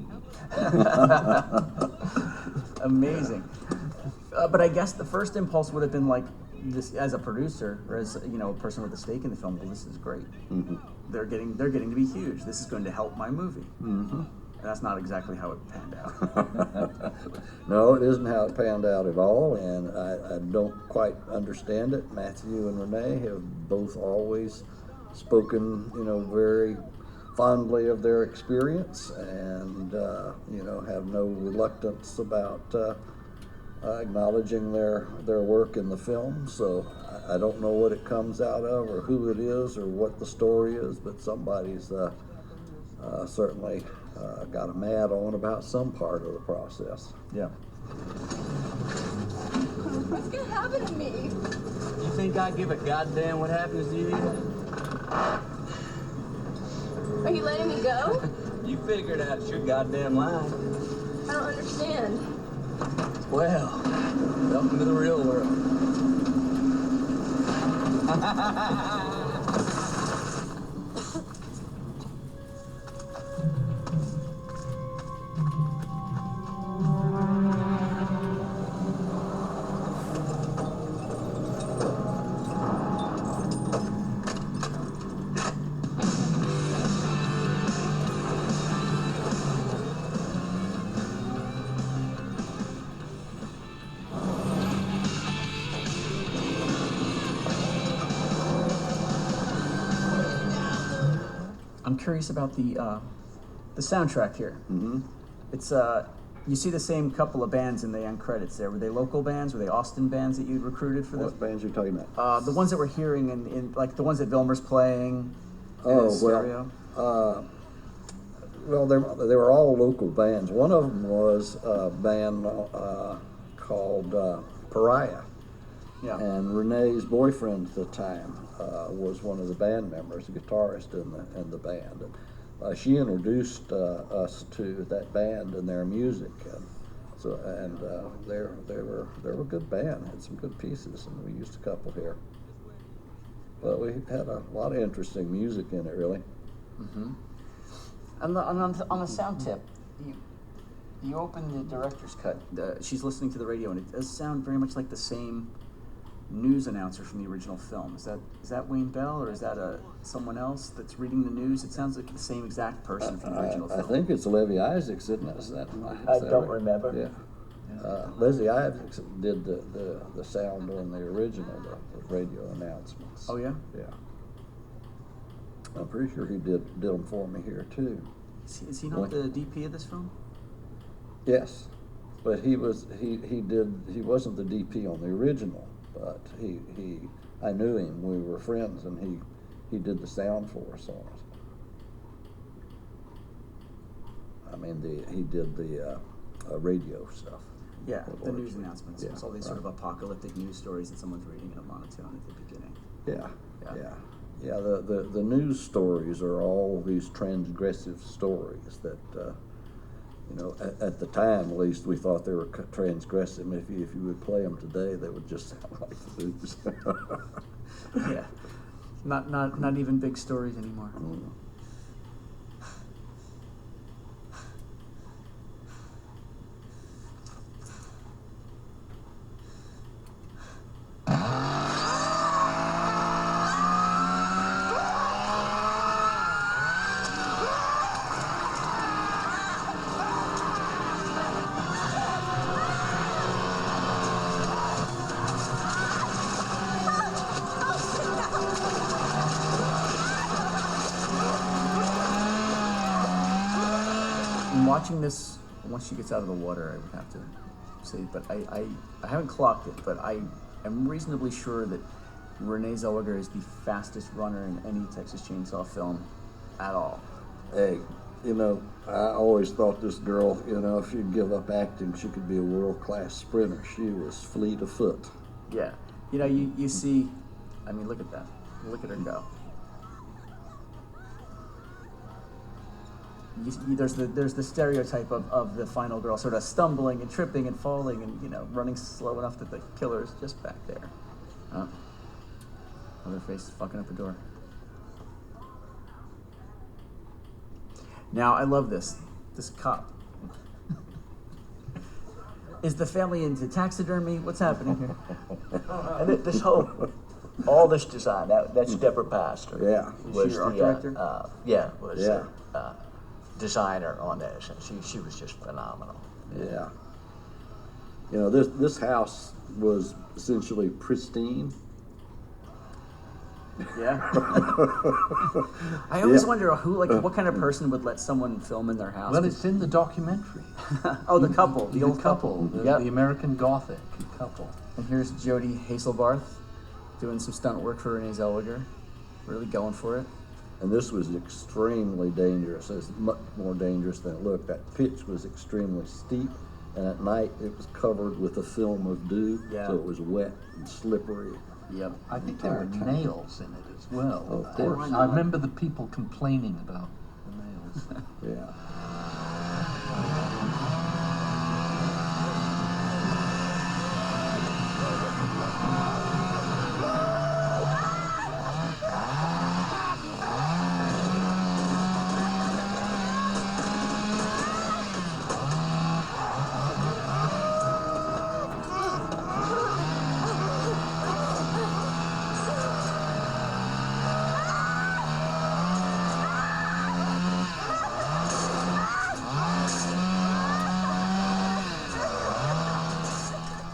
B: Amazing. But I guess the first impulse would have been like this, as a producer or as a person with a stake in the film. Well, this is great. They're getting to be huge. This is going to help my movie. And that's not exactly how it panned out.
C: No, it isn't how it panned out at all, and I don't quite understand it. Matthew and Renee have both always spoken, very fondly of their experience, and have no reluctance about acknowledging their work in the film. So I don't know what it comes out of, or who it is, or what the story is, but somebody's certainly got a mad on about some part of the process.
B: Yeah.
F: What's gonna happen to me?
J: You think I give a goddamn what happens to you?
F: Are you letting me go?
J: You figured out it's your goddamn line.
F: I don't understand.
J: Well, welcome to the real world.
B: I'm curious about the soundtrack here. It's You see the same couple of bands in the end credits there. Were they local bands? Were they Austin bands that you recruited for this?
C: What bands are you talking about?
B: The ones that we're hearing in like the ones that Vilmer's playing.
C: Oh,
B: stereo.
C: Well, they were all local bands. One of them was a band called Pariah.
B: Yeah.
C: And Renee's boyfriend at the time was one of the band members, a guitarist in the band. And she introduced us to that band and their music, and they were a good band. Had some good pieces, and we used a couple here. But we had a lot of interesting music in it, really.
B: Mm-hmm.
D: On the sound tip, you open the director's cut.
B: She's listening to the radio, and it does sound very much like the same news announcer from the original film. Is that Wayne Bell, or is that someone else that's reading the news? It sounds like the same exact person from the original film.
C: I think it's Levy Isaacs, isn't it? Is that
D: I don't remember.
C: Yeah. Leslie Isaacs did the sound on the original, the radio announcements.
B: Oh yeah?
C: Yeah. I'm pretty sure he did them for me here too.
B: Is he not the DP of this film?
C: Yes, but he wasn't the DP on the original, but I knew him. We were friends, and he did the sound for us on it. I mean, he did the radio stuff.
B: Yeah, the news announcements.
C: Yeah,
B: It's all these sort of apocalyptic news stories that someone's reading in a monotone at the beginning.
C: Yeah. The news stories are all these transgressive stories that, at the time at least, we thought they were transgressive. If you would play them today, they would just sound like the news.
B: Yeah, not even big stories anymore.
C: Mm.
B: Watching this, once she gets out of the water, I would have to say, but I haven't clocked it, but I am reasonably sure that Renee Zellweger is the fastest runner in any Texas Chainsaw film at all.
C: Hey, I always thought this girl, if she'd give up acting, she could be a world-class sprinter. She was fleet of foot.
B: Yeah. You see, I mean, look at that. Look at her go. There's the stereotype of the final girl sort of stumbling and tripping and falling and running slow enough that the killer is just back there. Other face fucking up a door. Now I love this cop. Is the family into taxidermy? What's happening here?
D: And this all this design, that's Deborah Pastor.
C: Yeah.
B: Was she your art director?
D: Designer on this, and she was just phenomenal.
C: Yeah. This house was essentially pristine.
B: Yeah. I always wonder what kind of person would let someone film in their house.
G: Well, it's in the documentary.
B: Oh, the couple, the old couple.
G: The American Gothic couple.
B: And here's Jody Hazelbarth doing some stunt work for Renee Zellweger, really going for it.
C: And this was extremely dangerous. It's much more dangerous than it looked. That pitch was extremely steep, and at night it was covered with a film of dew, so it was wet and slippery.
B: Yep.
G: I think there were nails in it as well.
C: Oh, of course.
G: I remember the people complaining about the nails.
C: Yeah.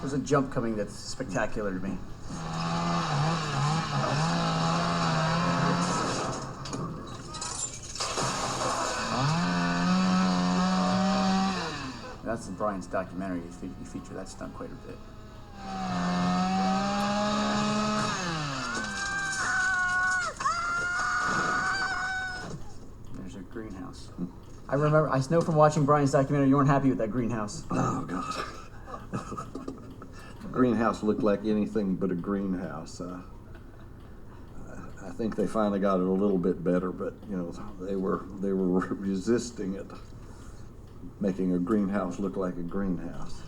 B: There's a jump coming that's spectacular to me. That's in Brian's documentary. You feature that stunt quite a bit. There's a greenhouse. I know from watching Brian's documentary, you weren't happy with that greenhouse.
C: Oh, God. Greenhouse looked like anything but a greenhouse. I think they finally got it a little bit better, but they were resisting it, making a greenhouse look like a greenhouse.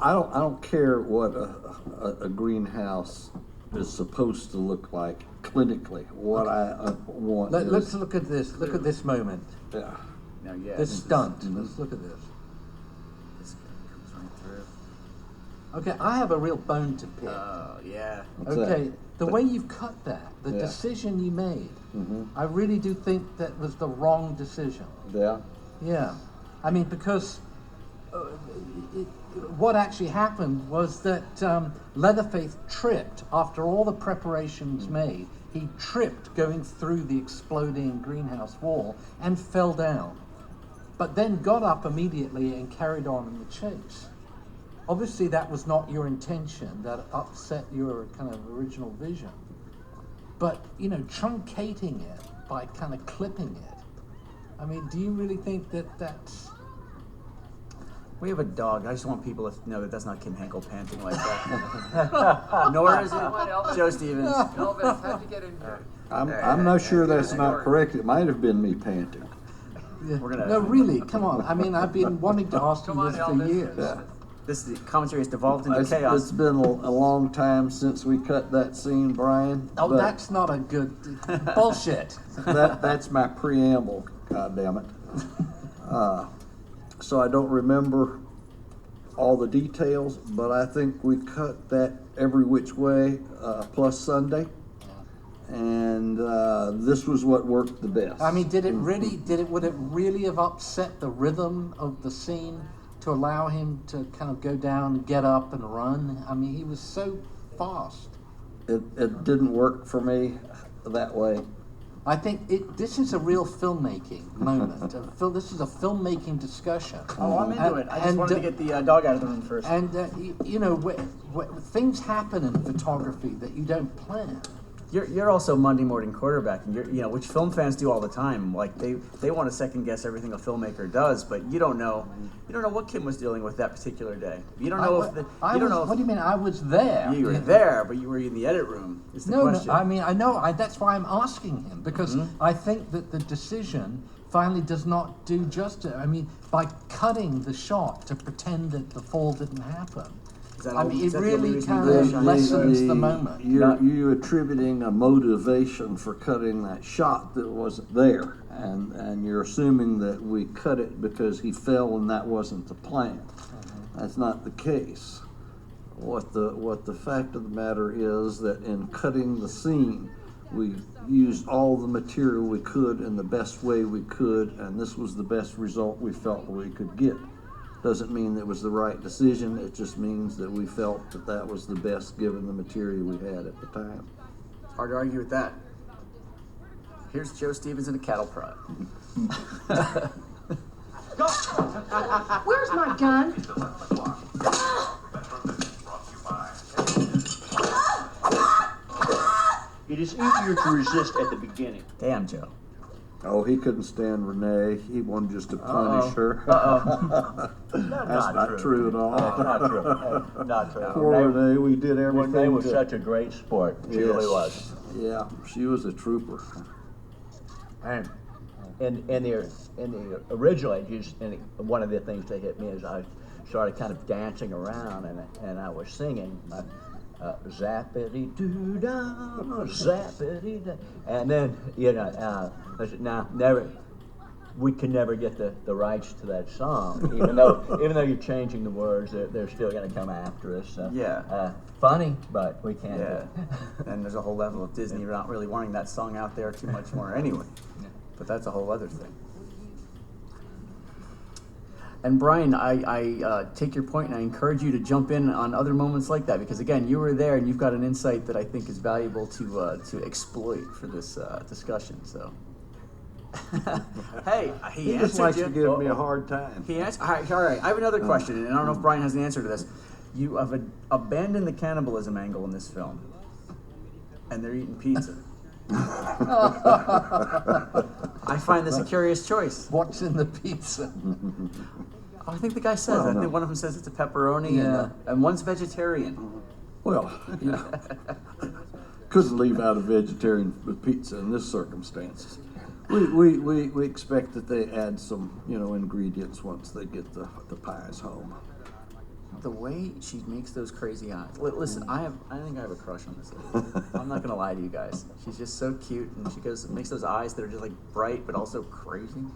C: I don't care what a greenhouse is supposed to look like clinically. What I want.
G: Let's look at this. Look at this moment.
C: Yeah.
B: No, yeah.
G: This stunt. Let's look at this.
B: This guy comes right through.
G: Okay, I have a real bone to pick.
B: Oh, yeah.
C: What's
G: Okay,
C: that?
G: the way you've cut that, the
C: Yeah.
G: decision you made,
C: Mm-hmm.
G: I really do think that was the wrong decision.
C: Yeah.
G: Yeah, I mean, because what actually happened was that Leatherface tripped after all the preparations made. He tripped going through the exploding greenhouse wall and fell down, but then got up immediately and carried on in the chase. Obviously, that was not your intention. That upset your kind of original vision. But, truncating it by kind of clipping it, I mean, do you really think that that's...
B: We have a dog. I just want people to know that that's not Kim Henkel panting like that. Nor is it Joe Stevens.
J: Elvis, how'd you get in here?
C: I'm not sure that's not correct. It might have been me panting.
B: We're gonna-
G: No, really, come on. I mean, I've been wanting to ask you
J: Come on,
G: this for
J: Elvis.
G: years.
C: Yeah.
B: This commentary has devolved into
C: It's
B: chaos.
C: been a long time since we cut that scene, Brian.
G: Oh,
C: but
G: that's not a good... Bullshit.
C: that's my preamble, goddammit. So I don't remember all the details, but I think we cut that every which way, plus Sunday. And this was what worked the best.
G: I mean, would it really have upset the rhythm of the scene to allow him to kind of go down, get up, and run? I mean, he was so fast.
C: It didn't work for me that way.
G: I think this is a real filmmaking moment. This is a filmmaking discussion.
B: Oh, I'm into it. I just wanted to get the dog out of the room first.
G: And, things happen in photography that you don't plan.
B: You're also Monday morning quarterbacking. Which film fans do all the time. Like they want to second guess everything a filmmaker does, but you don't know what Kim was dealing with that particular day. You don't know
G: What do you mean? I was there.
B: You were there, but you were in the edit room. Is the question.
G: No. I mean, I know. That's why I'm asking him, because I think that the decision finally does not do justice. I mean, by cutting the shot to pretend that the fall didn't happen. It really kind of lessens the moment.
C: You're attributing a motivation for cutting that shot that wasn't there, and you're assuming that we cut it because he fell and that wasn't the plan. That's not the case. What the fact of the matter is that in cutting the scene, we used all the material we could in the best way we could, and this was the best result we felt we could get. Doesn't mean that it was the right decision. It just means that we felt that was the best given the material we had at the time.
B: Hard to argue with that. Here's Joe Stevens in a cattle prod.
F: Where's my gun?
H: It is easier to resist at the beginning.
B: Damn, Joe.
C: Oh, he couldn't stand Renee. He wanted just to punish her. That's not true at all.
D: Not true. Not true.
C: Poor Renee, we did everything.
D: Renee was such a great sport. She really was.
C: Yeah, she was a trooper.
D: And in the original, one of the things that hit me is I started kind of dancing around and I was singing. Zappity-doo-dah, zappity-dah. And then, I said, no, we can never get the rights to that song, even though you're changing the words, they're still going to come after us. So,
B: Yeah.
D: Funny, but we can't do it.
B: And there's a whole level of Disney not really wanting that song out there too much more anyway. But that's a whole other thing. And Brian, I take your point, and I encourage you to jump in on other moments like that, because again, you were there and you've got an insight that I think is valuable to exploit for this discussion. So, hey, he
C: just
B: answered
C: likes
B: you.
C: to give me a hard time.
B: He answered. All right. I have another question, and I don't know if Brian has an answer to this. You have abandoned the cannibalism angle in this film, and they're eating pizza. I find this a curious choice.
G: What's in the pizza?
B: I think the guy says. I think one of them says it's a pepperoni, and one's vegetarian.
C: Well, couldn't leave out a vegetarian with pizza in this circumstances. We expect that they add some, ingredients once they get the pies home.
B: The way she makes those crazy eyes. Listen, I think I have a crush on this lady. I'm not gonna lie to you guys. She's just so cute, and she makes those eyes that are just like bright but also crazy.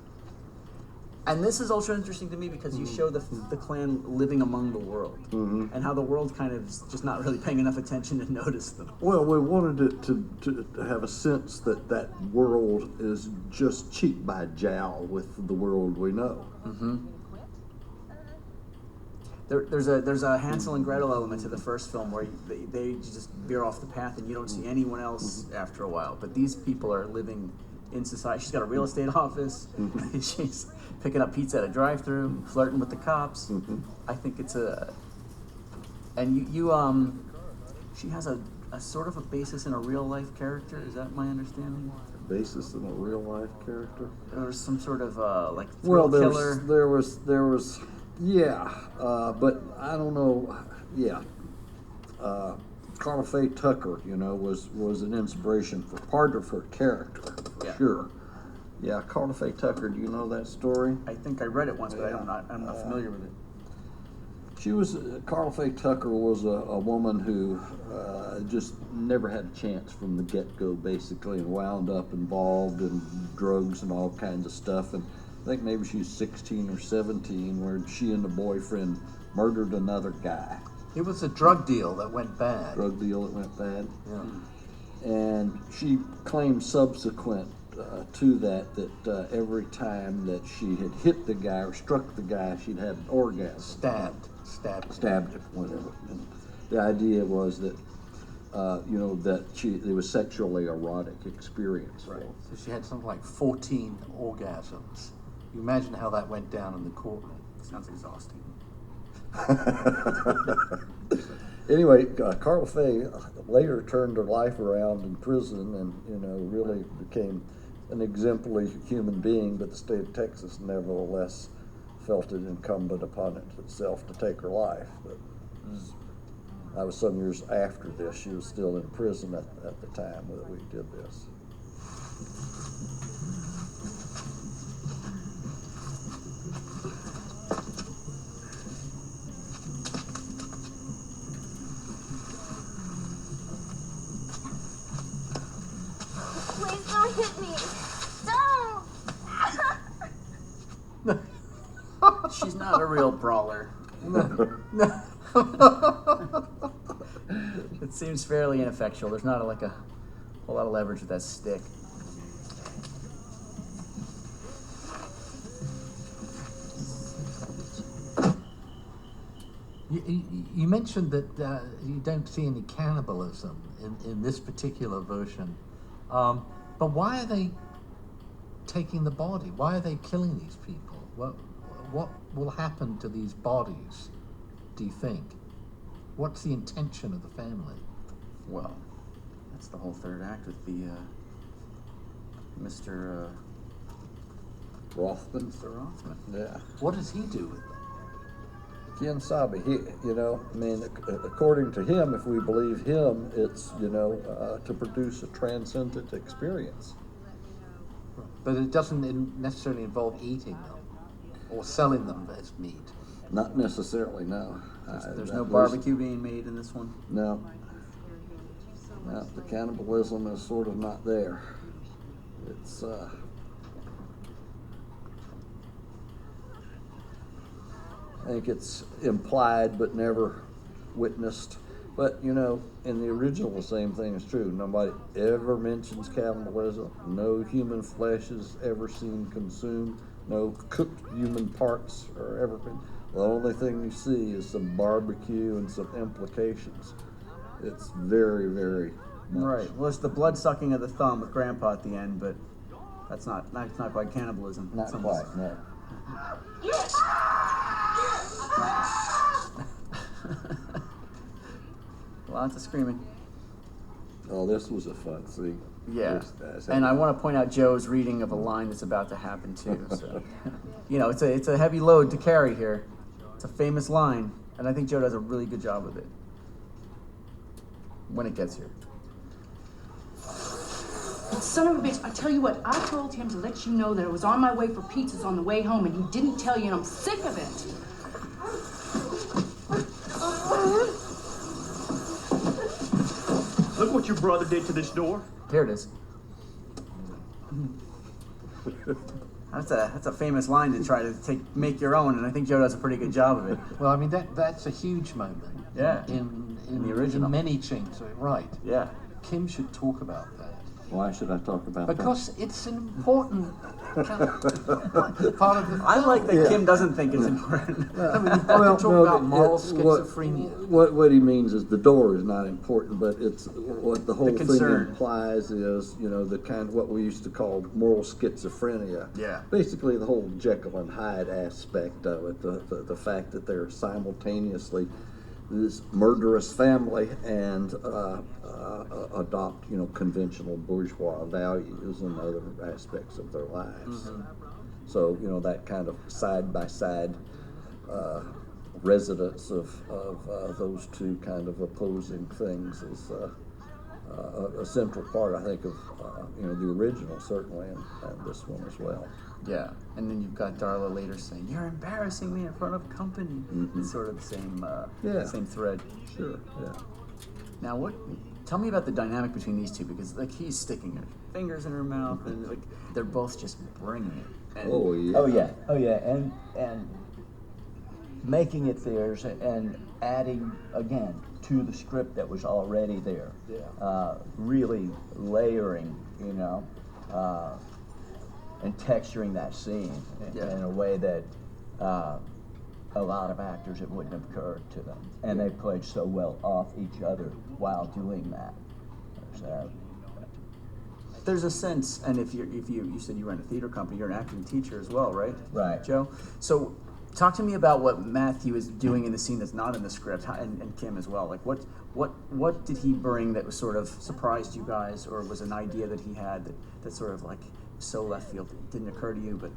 B: And this is also interesting to me because you show the clan living among the world, and how the world kind of is just not really paying enough attention to notice them.
C: Well, we wanted it to have a sense that world is just cheek by jowl with the world we know.
B: There's a Hansel and Gretel element to the first film where they just veer off the path and you don't see anyone else after a while. But these people are living in society. She's got a real estate office. She's picking up pizza at a drive-thru, flirting with the cops. I think it's and she has a sort of a basis in a real life character. Is that my understanding?
C: Basis in a real life character.
B: Or some sort of like thrill killer.
C: There was. Yeah, but I don't know. Yeah, Carla Faye Tucker, was an inspiration for part of her character, for sure. Yeah, Carla Faye Tucker. Do you know that story?
B: I think I read it once, but I'm not familiar with it.
C: Carla Faye Tucker was a woman who just never had a chance from the get-go, basically, and wound up involved in drugs and all kinds of stuff. And I think maybe she was 16 or 17, where she and the boyfriend murdered another guy.
G: It was a drug deal that went bad.
C: Yeah. And she claimed subsequent to that every time that she had hit the guy or struck the guy, she'd had an orgasm. Stabbed him, whatever. And the idea was that, that it was sexually erotic experience.
G: Right. So she had something like 14 orgasms. You imagine how that went down in the courtroom.
B: Sounds exhausting.
C: Anyway, Carla Faye later turned her life around in prison and, really became an exemplary human being, but the state of Texas nevertheless felt it incumbent upon itself to take her life. But that was some years after this. She was still in prison at the time that we did this.
E: Please don't hit me. Don't.
B: She's not a real brawler. It seems fairly ineffectual. There's not a whole lot of leverage with that stick.
G: You mentioned that you don't see any cannibalism in this particular version, but why are they taking the body? Why are they killing these people? What will happen to these bodies, do you think? What's the intention of the family?
B: Well, that's the whole third act with the Mr.
C: Rothman.
B: Mr. Rothman.
C: Yeah.
G: What does he do with them?
C: Ken Sabe, according to him, if we believe him, it's, to produce a transcendent experience.
G: But it doesn't necessarily involve eating them or selling them as meat.
C: Not necessarily, no.
B: There's no barbecue being made in this one?
C: No. No, the cannibalism is sort of not there. It's, I think it's implied but never witnessed. But, you know, in the original, the same thing is true. Nobody ever mentions cannibalism. No human flesh is ever seen consumed. No cooked human parts are ever been. The only thing you see is some barbecue and some implications. It's very, very much.
B: Right. Well, it's the blood sucking of the thumb with Grandpa at the end, but that's not quite cannibalism.
D: Not quite, no.
B: Lots of screaming.
C: Oh, this was a fun scene.
B: Yeah, and I want to point out Joe's reading of a line that's about to happen too. So, you know, it's a heavy load to carry here. It's a famous line, and I think Joe does a really good job with it when it gets here.
K: Son of a bitch, I tell you what, I told him to let you know that I was on my way for pizzas on the way home, and he didn't tell you, and I'm sick of it.
H: Look what your brother did to this door.
B: Here it is. That's a famous line to try to make your own, and I think Joe does a pretty good job of it.
G: Well, I mean that's a huge moment.
B: Yeah.
G: In
B: the original.
G: in many chains, right?
B: Yeah.
G: Kim should talk about that.
C: Why should I talk about
G: Because it's an important part of the
B: I like that
C: Yeah.
B: Kim doesn't think it's important.
G: I mean, you've got to talk about moral schizophrenia.
C: What he means is the door is not important, but it's what the whole thing
B: concern.
C: implies is, you know, the kind of what we used to call moral schizophrenia.
B: Yeah.
C: Basically, the whole Jekyll and Hyde aspect of it, the fact that they're simultaneously this murderous family and adopt, you know, conventional bourgeois values and other aspects of their lives.
B: Mm-hmm.
C: So, you know, that kind of side-by-side residence of those two kind of opposing things is a central part, I think, of you know, the original certainly, and this one as well.
B: Yeah, and then you've got Darla later saying, "You're embarrassing me in front of company."
C: Mm-hmm.
B: It's sort of the same,
C: Yeah.
B: same thread.
C: Sure, yeah.
B: Now, tell me about the dynamic between these two, because like he's sticking her fingers in her mouth, and like they're both just bringing it. And,
C: Oh, yeah.
D: Oh yeah, and making it theirs and adding again to the script that was already there.
C: Yeah.
D: Really layering, you know, and texturing that scene in a way that a lot of actors, it wouldn't have occurred to them, and they played so well off each other while doing that. So,
B: There's a sense, and if you said you run a theater company, you're an acting teacher as well, right?
D: Right.
B: Joe. So, talk to me about what Matthew is doing in the scene that's not in the script, and Kim as well. Like, what did he bring that was sort of surprised you guys, or was an idea that he had that sort of like so left field, it didn't occur to you, but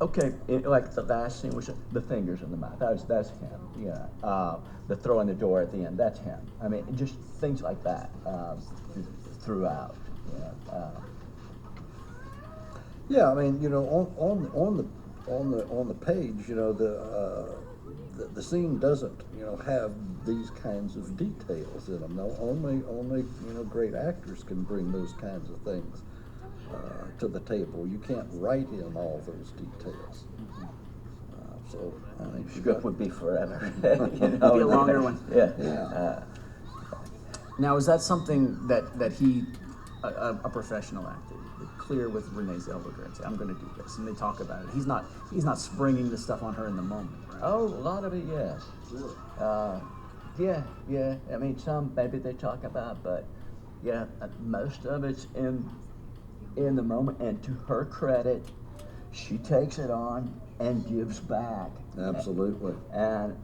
D: okay, like the last scene was the fingers in the mouth. That's him. Yeah. The throwing the door at the end. That's him. I mean, just things like that throughout. Yeah.
C: Yeah, I mean, you know, on the page, you know, the scene doesn't, you know, have these kinds of details in them. No, only you know, great actors can bring those kinds of things to the table. You can't write in all those details. So I think
D: Script would be forever. You know,
B: it'd be a longer one.
D: Yeah.
B: Now, is that something that he, a professional actor, clear with Renee Zellweger and say, "I'm going to do this," and they talk about it. He's not springing the stuff on her in the moment. Right?
D: Oh, a lot of it, yes. Yeah. I mean, some maybe they talk about, but yeah, most of it's in the moment. And to her credit, she takes it on and gives back.
C: absolutely.
D: And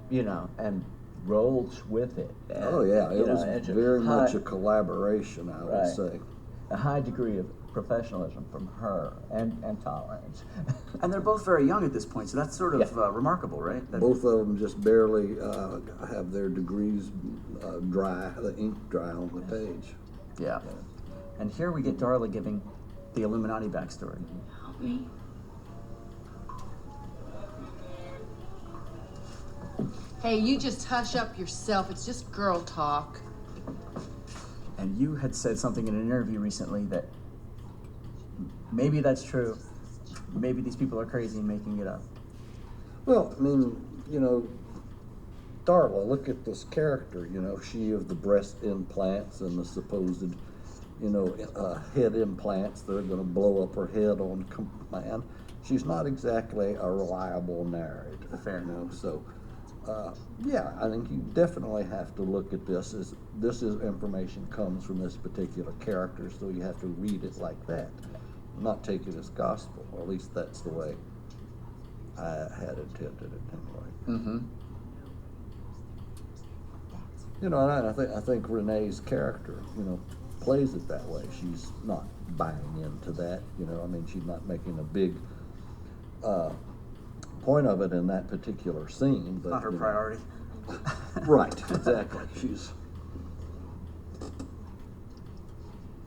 D: you know, and rolls with it. And,
C: Oh yeah, it
D: you know,
C: was
D: and
C: very much
D: high-
C: a collaboration, I would
D: Right.
C: say.
D: a high degree of professionalism from her and tolerance.
B: And they're both very young at this point, so that's sort of
D: Yeah.
B: remarkable, right?
C: Both of them just barely have their degrees dry, the ink dry on the page.
B: Yeah. And here we get Darla giving the Illuminati backstory.
K: Help me. Hey, you just hush up yourself. It's just girl talk.
B: And you had said something in an interview recently that maybe that's true. Maybe these people are crazy and making it up.
C: Well, I mean, you know, Darla, look at this character, you know, she of the breast implants and the supposed, you know, head implants that are going to blow up her head on command. She's not exactly a reliable narrator.
B: Fair.
C: You know, so, yeah, I think you definitely have to look at this as this is information comes from this particular character, so you have to read it like that, not take it as gospel. Or at least that's the way I had intended it anyway.
B: Mm-hmm.
C: You know, and I think Renee's character, you know, plays it that way. She's not buying into that. You know, I mean, she's not making a big point of it in that particular scene. But
B: Not her
C: you know.
B: priority.
C: Right, exactly. She's.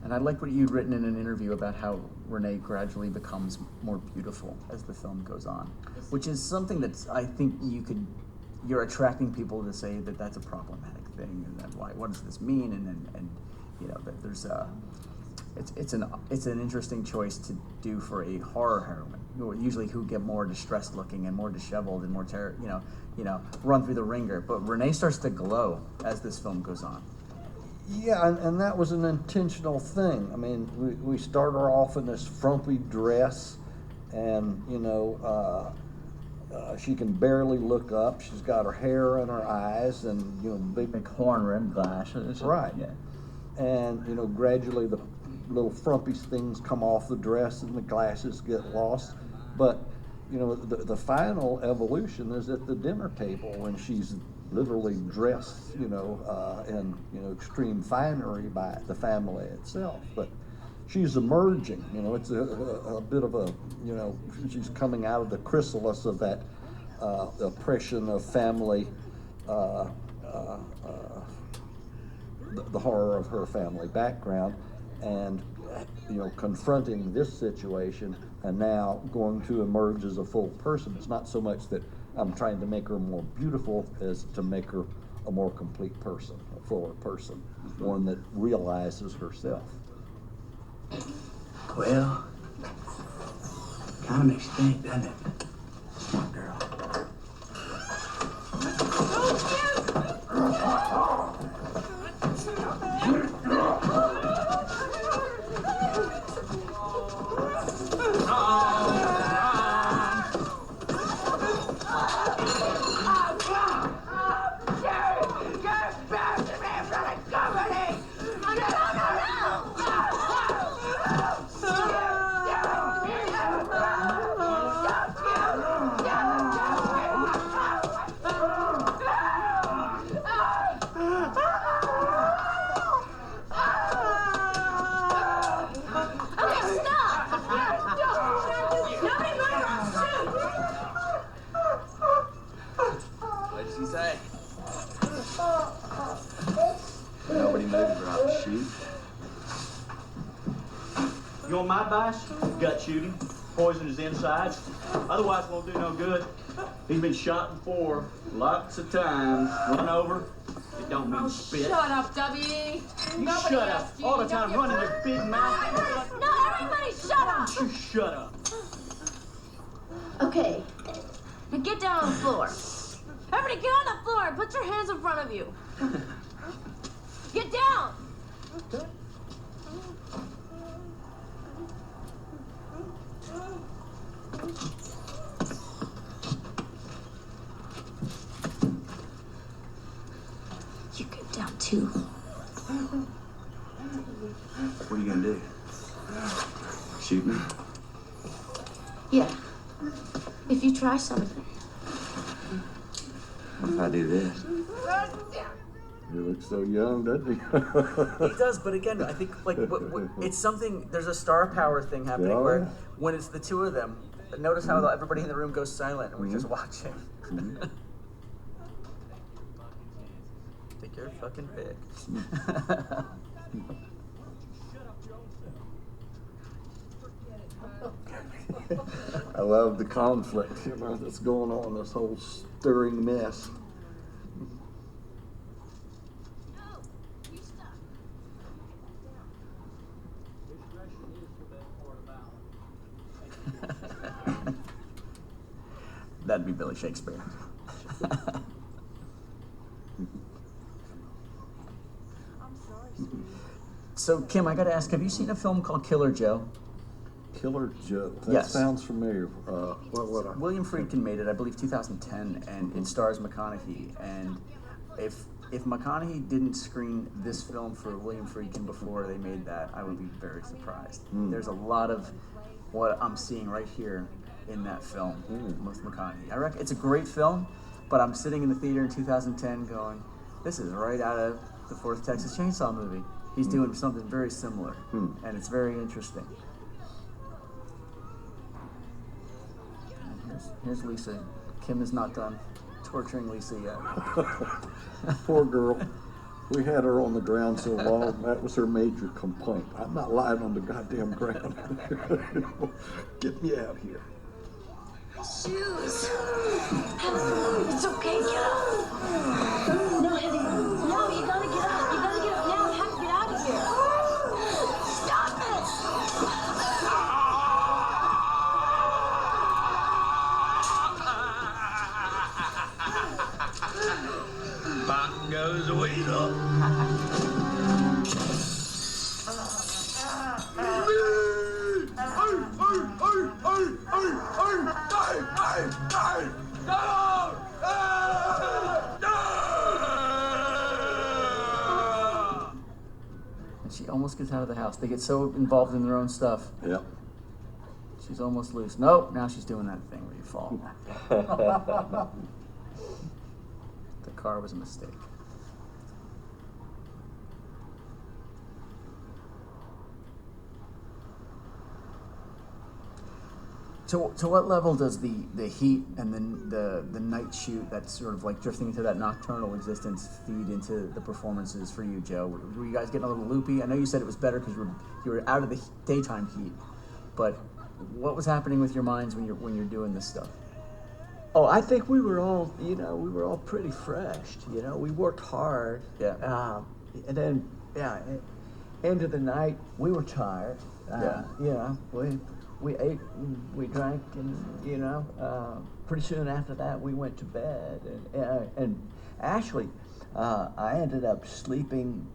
B: And I like what you'd written in an interview about how Renee gradually becomes more beautiful as the film goes on, which is something that I think you're attracting people to say that that's a problematic thing, and that what does this mean, and you know, that there's it's an interesting choice to do for a horror heroine, who get more distressed looking and more disheveled and more run through the ringer. But Renee starts to glow as this film goes on.
C: Yeah, and that was an intentional thing. I mean, we start her off in this frumpy dress, and you know, she can barely look up. She's got her hair in her eyes, and you know, big
D: horn rimmed glasses.
C: Right.
D: Yeah.
C: And you know, gradually the little frumpy things come off the dress, and the glasses get lost. But you know, the final evolution is at the dinner table when she's literally dressed, you know, in you know extreme finery by the family itself. But she's emerging. You know, it's a bit of a, you know, she's coming out of the chrysalis of that oppression of family, the horror of her family background, and you know, confronting this situation, and now going to emerge as a full person. It's not so much that I'm trying to make her more beautiful as to make her a more complete person, a fuller person, one that realizes herself.
J: Well, kind of makes you think, doesn't it? Smart girl.
H: Nobody moves or I'll shoot. You want my advice? Gut shooting. Poison his insides. Otherwise it won't do no good. He's been shot before, lots of times. Run over. It don't mean spit.
F: Shut up, W.E.
H: You shut up. All the time running your big mouth.
E: No, everybody shut up!
H: You shut up.
E: Okay, now get down on the floor. Everybody get on the floor and put your hands in front of you. Get down! You get down too.
J: What are you gonna do? Shoot me?
E: Yeah. If you try something.
J: What if I do this?
C: He looks so young, doesn't he?
B: He does, but again, I think like it's something. There's a star power thing happening
C: Yeah.
B: where when it's the two of them, notice how everybody in the room goes silent and we're just watching. Take your fucking pick.
C: I love the conflict, you know, that's going on, this whole stirring mess.
B: That'd be Billy Shakespeare. So, Kim, I got to ask, have you seen a film called Killer Joe?
C: Killer Joe. That
B: Yes.
C: sounds familiar. What?
B: William Friedkin made it, I believe, 2010, and it stars McConaughey. And if McConaughey didn't screen this film for William Friedkin before they made that, I would be very surprised. There's a lot of what I'm seeing right here in that film with McConaughey. I reckon it's a great film, but I'm sitting in the theater in 2010 going, this is right out of the fourth Texas Chainsaw movie. He's doing something very similar, and it's very interesting. And here's Lisa. Kim is not done torturing Lisa yet.
C: Poor girl. We had her on the ground so long, that was her major complaint. I'm not lying on the goddamn ground. Get me out here.
E: Shoes. It's okay, get up. No, Henry. No, you gotta get up. You gotta get up now. I have to get out of here. Stop
H: it! Back goes the weasel.
B: And she almost gets out of the house. They get so involved in their own stuff.
C: Yep.
B: She's almost loose. Nope, now she's doing that thing where you fall. The car was a mistake. To what level does the heat and then the night shoot, that's sort of like drifting into that nocturnal existence, feed into the performances for you, Joe? Were you guys getting a little loopy? I know you said it was better because you were out of the daytime heat, but what was happening with your minds when you're doing this stuff?
D: Oh, I think we were all, pretty fresh. We worked hard.
B: Yeah.
D: And then, end of the night, we were tired. We ate and we drank, and pretty soon after that we went to bed. And actually, I ended up sleeping,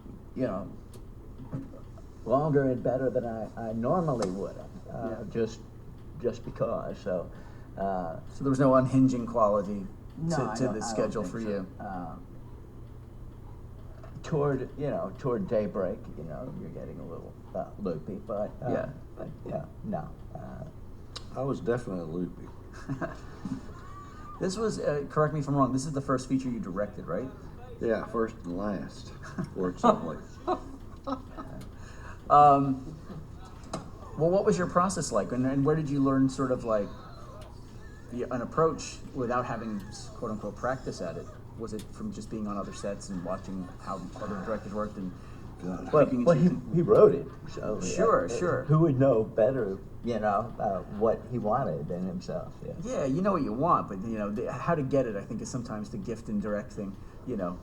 D: longer and better than I normally would have, just because. So
B: there was no unhinging quality to the
D: I
B: schedule
D: don't
B: for
D: think
B: you.
D: So. Toward daybreak, you're getting a little loopy, but no.
C: I was definitely loopy.
B: This was, correct me if I'm wrong, this is the first feature you directed, right?
C: Yeah, first and last, fortunately.
B: Well, what was your process like, and where did you learn sort of like an approach without having quote unquote practice at it? Was it from just being on other sets and watching how other directors worked and
D: Well, he wrote it, so
B: sure.
D: Who would know better, what he wanted than himself?
B: Yeah, you know what you want, but how to get it, I think, is sometimes the gift in directing.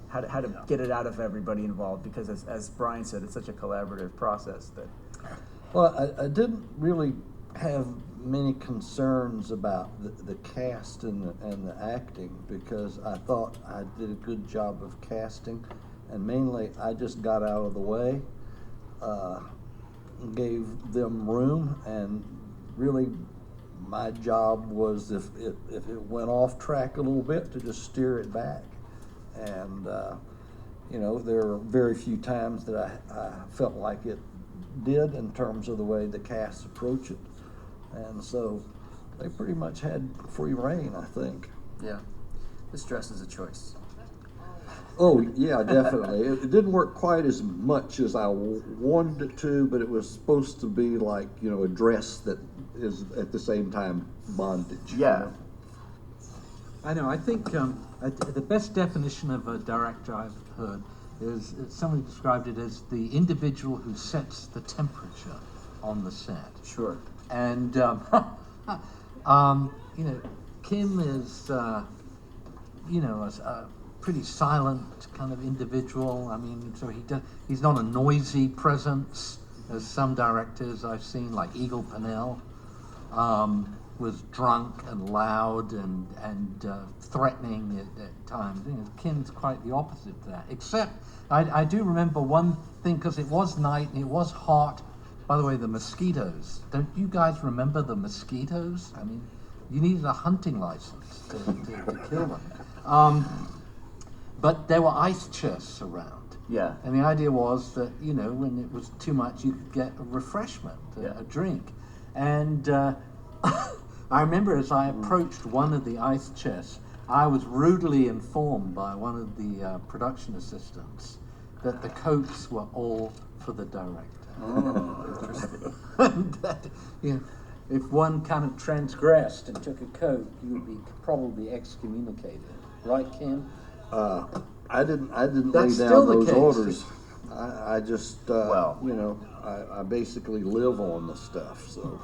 B: How to get it out of everybody involved, because as Brian said, it's such a collaborative process that.
C: Well, I didn't really have many concerns about the cast and the acting, because I thought I did a good job of casting. And mainly, I just got out of the way, gave them room, and really my job was, if it went off track a little bit, to just steer it back. And, there are very few times that I felt like it did in terms of the way the cast approach it. And so they pretty much had free reign, I think.
B: Yeah. This dress is a choice.
C: Oh, yeah, definitely. It didn't work quite as much as I wanted it to, but it was supposed to be like, a dress that is at the same time bondage.
B: Yeah.
G: I know. I think the best definition of a director I've heard is somebody described it as the individual who sets the temperature on the set.
B: Sure.
G: And Kim is a pretty silent kind of individual. I mean, so he's not a noisy presence as some directors I've seen, like Eagle Pennell, was drunk and loud and threatening at times. You know, Kim's quite the opposite to that. Except, I do remember one thing, because it was night and it was hot. By the way, the mosquitoes. Don't you guys remember the mosquitoes? I mean, you needed a hunting license to kill them. But there were ice chests around.
B: Yeah.
G: And the idea was that, you know, when it was too much, you could get a refreshment, a drink. And I remember as I approached one of the ice chests, I was rudely informed by one of the production assistants that the Cokes were all for the director.
B: Oh, interesting.
G: And that, you know, if one kind of transgressed and took a Coke, you would be probably excommunicated. Right, Kim?
C: I didn't
G: That's
C: lay
G: still
C: down
G: the
C: those
G: case.
C: orders. I just,
B: Well.
C: you know, I basically live on the stuff, so.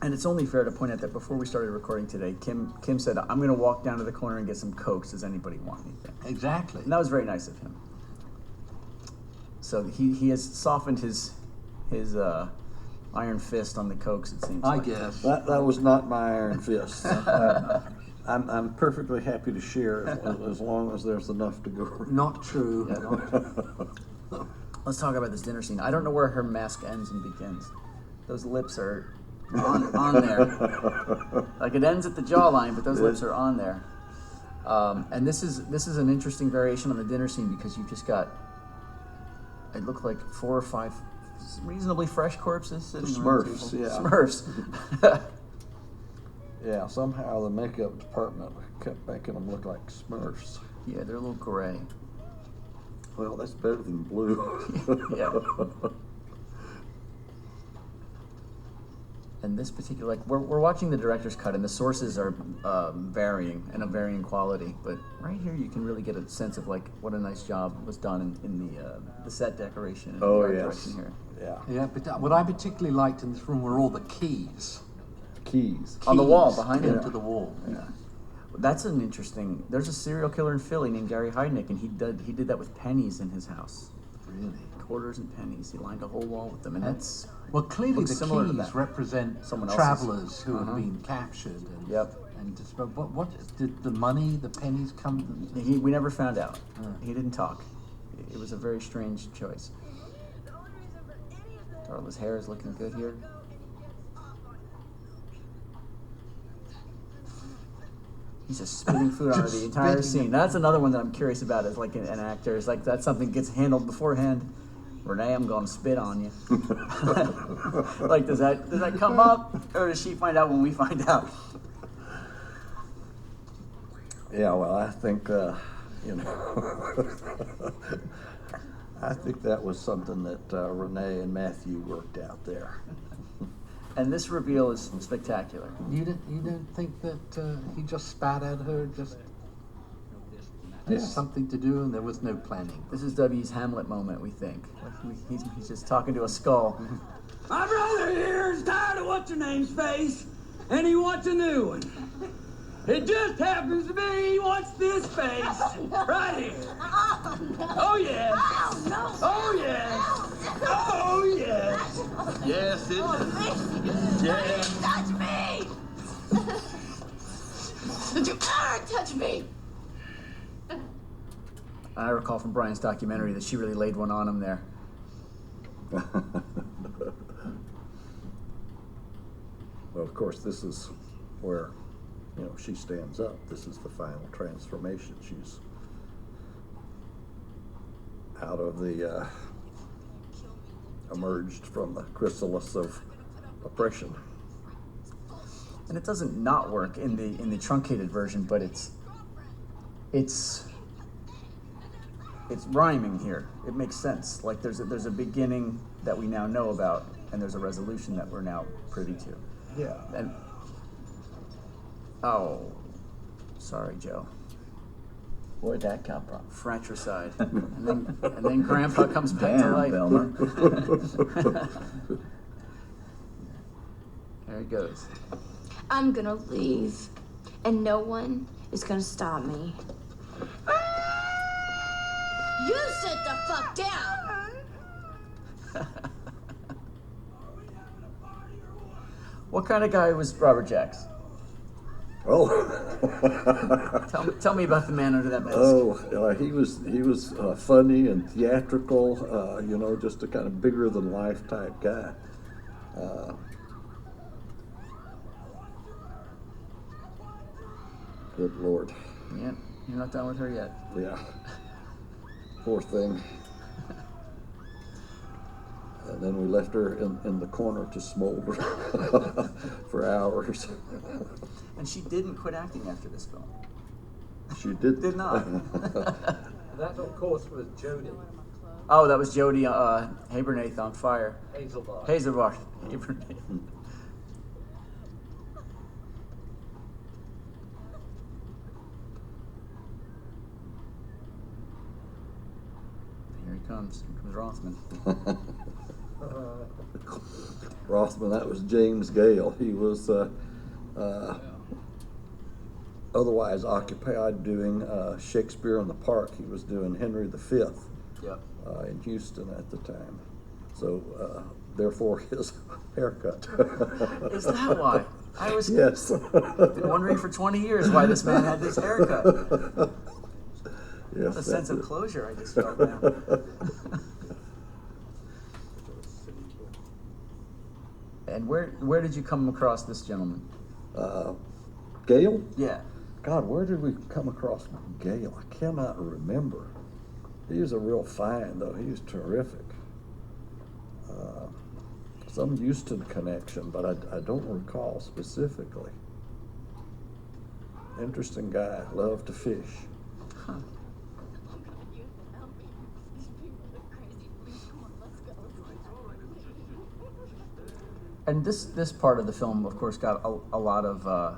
B: And it's only fair to point out that before we started recording today, Kim said, I'm going to walk down to the corner and get some Cokes. Does anybody want anything?
G: Exactly.
B: And that was very nice of him. So he has softened his iron fist on the Cokes, it seems
G: I
B: like.
G: guess.
C: That was not my iron fist. I'm perfectly happy to share as long as there's enough to go around.
G: Not true. Not true.
B: Let's talk about this dinner scene. I don't know where her mask ends and begins. Those lips are on there. Like it ends at the jawline, but those lips are on there. And this is an interesting variation on the dinner scene because you've just got, it looked like 4 or 5 reasonably fresh corpses sitting around the
C: Smurfs,
B: table.
C: yeah.
B: Smurfs.
C: Yeah, somehow the makeup department kept making them look like Smurfs.
B: Yeah, they're a little gray.
C: Well, that's better than blue.
B: Yeah. And this particular, like, we're watching the director's cut, and the sources are varying and of varying quality. But right here, you can really get a sense of like what a nice job was done in the set decoration and the art direction here.
C: Yeah.
G: Yeah, but what I particularly liked in this room were all the keys.
C: Keys.
B: On the wall behind
G: into
B: it.
G: the wall.
B: Yeah. That's an interesting. There's a serial killer in Philly named Gary Heidnick, and he did that with pennies in his house.
G: Really?
B: Quarters and pennies. He lined a whole wall with them, and that's
G: Well, clearly
B: looks
G: the
B: similar to
G: keys
B: that.
G: represent
B: Someone else's.
G: travelers who have been captured. And,
B: Yep.
G: And what did the money, the pennies come to?
B: we never found out. He didn't talk. It was a very strange choice. Darla's hair is looking good here. He's just spitting food on her the entire scene. That's another one that I'm curious about as like an actor. Is like that's something gets handled beforehand. Renee, I'm gonna spit on you. Like does that come up, or does she find out when we find out?
C: Yeah, well, I think, you know, I think that was something that Renee and Matthew worked out there.
B: And this reveal is spectacular.
G: You don't think that he just spat at her, just something to do, and there was no planning?
B: This is W's Hamlet moment, we think. He's just talking to a skull.
L: My brother here is tired of what's-her-name's face, and he wants a new one. It just happens to be he wants this face right here. Oh, yes. Oh, yes. Oh, yes. Yes, it does. Yes.
E: Touch me! Don't you ever touch me!
B: I recall from Brian's documentary that she really laid one on him there.
C: Well, of course, this is where, you know, she stands up. This is the final transformation. She's out of the, emerged from the chrysalis of oppression.
B: And it doesn't not work in the truncated version, but it's rhyming here. It makes sense. Like there's a beginning that we now know about, and there's a resolution that we're now privy to.
C: Yeah.
B: And oh, sorry, Joe.
D: Where'd that come from?
B: Fratricide. and then Grandpa comes back to life.
D: Velma.
B: There he goes.
E: I'm gonna leave, and no one is gonna stop me. You sit the fuck down!
B: What kind of guy was Robert Jacks?
C: Oh.
B: Tell me about the man under that mask.
C: Oh, he was funny and theatrical, you know, just a kind of bigger than life type guy. Good Lord.
B: Yeah, you're not done with her yet.
C: Yeah. Poor thing. And then we left her in the corner to smolder for hours.
B: And she didn't quit acting after this film.
C: She did.
B: Did not.
G: That, of course, was Jodie
B: Oh, that was Jodie Habernath on Fire.
G: Hazelbarth.
B: Hazelbarth. Habernath. Here he comes. Here comes Rothman.
C: Rothman, that was James Gale. He was otherwise occupied doing Shakespeare in the Park. He was doing Henry V
B: Yep.
C: in Houston at the time. So, therefore, his haircut.
B: Is that why? I was
C: Yes.
B: been wondering for 20 years why this man had this haircut.
C: Yes,
B: What a sense of
C: that's it.
B: closure I just felt now. And where did you come across this gentleman?
C: Gale?
B: Yeah.
C: God, where did we come across Gale? I cannot remember. He was a real find, though. He was terrific. Some Houston connection, but I don't recall specifically. Interesting guy. Loved to fish.
B: Huh. And this part of the film, of course, got a lot of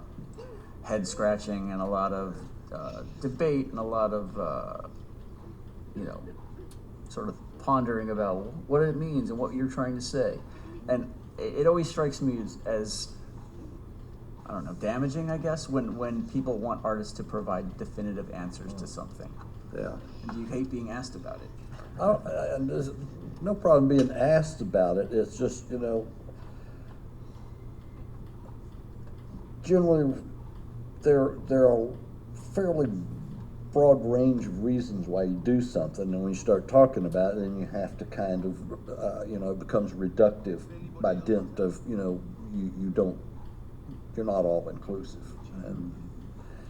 B: head scratching and a lot of debate and a lot of sort of pondering about what it means and what you're trying to say. And it always strikes me as I don't know, damaging, I guess, when people want artists to provide definitive answers to something.
C: Yeah.
B: And you hate being asked about it.
C: Oh, and there's no problem being asked about it. It's just, you know, generally there are fairly broad range of reasons why you do something, and when you start talking about it, then you have to kind of, it becomes reductive by dint of, you're not all inclusive. And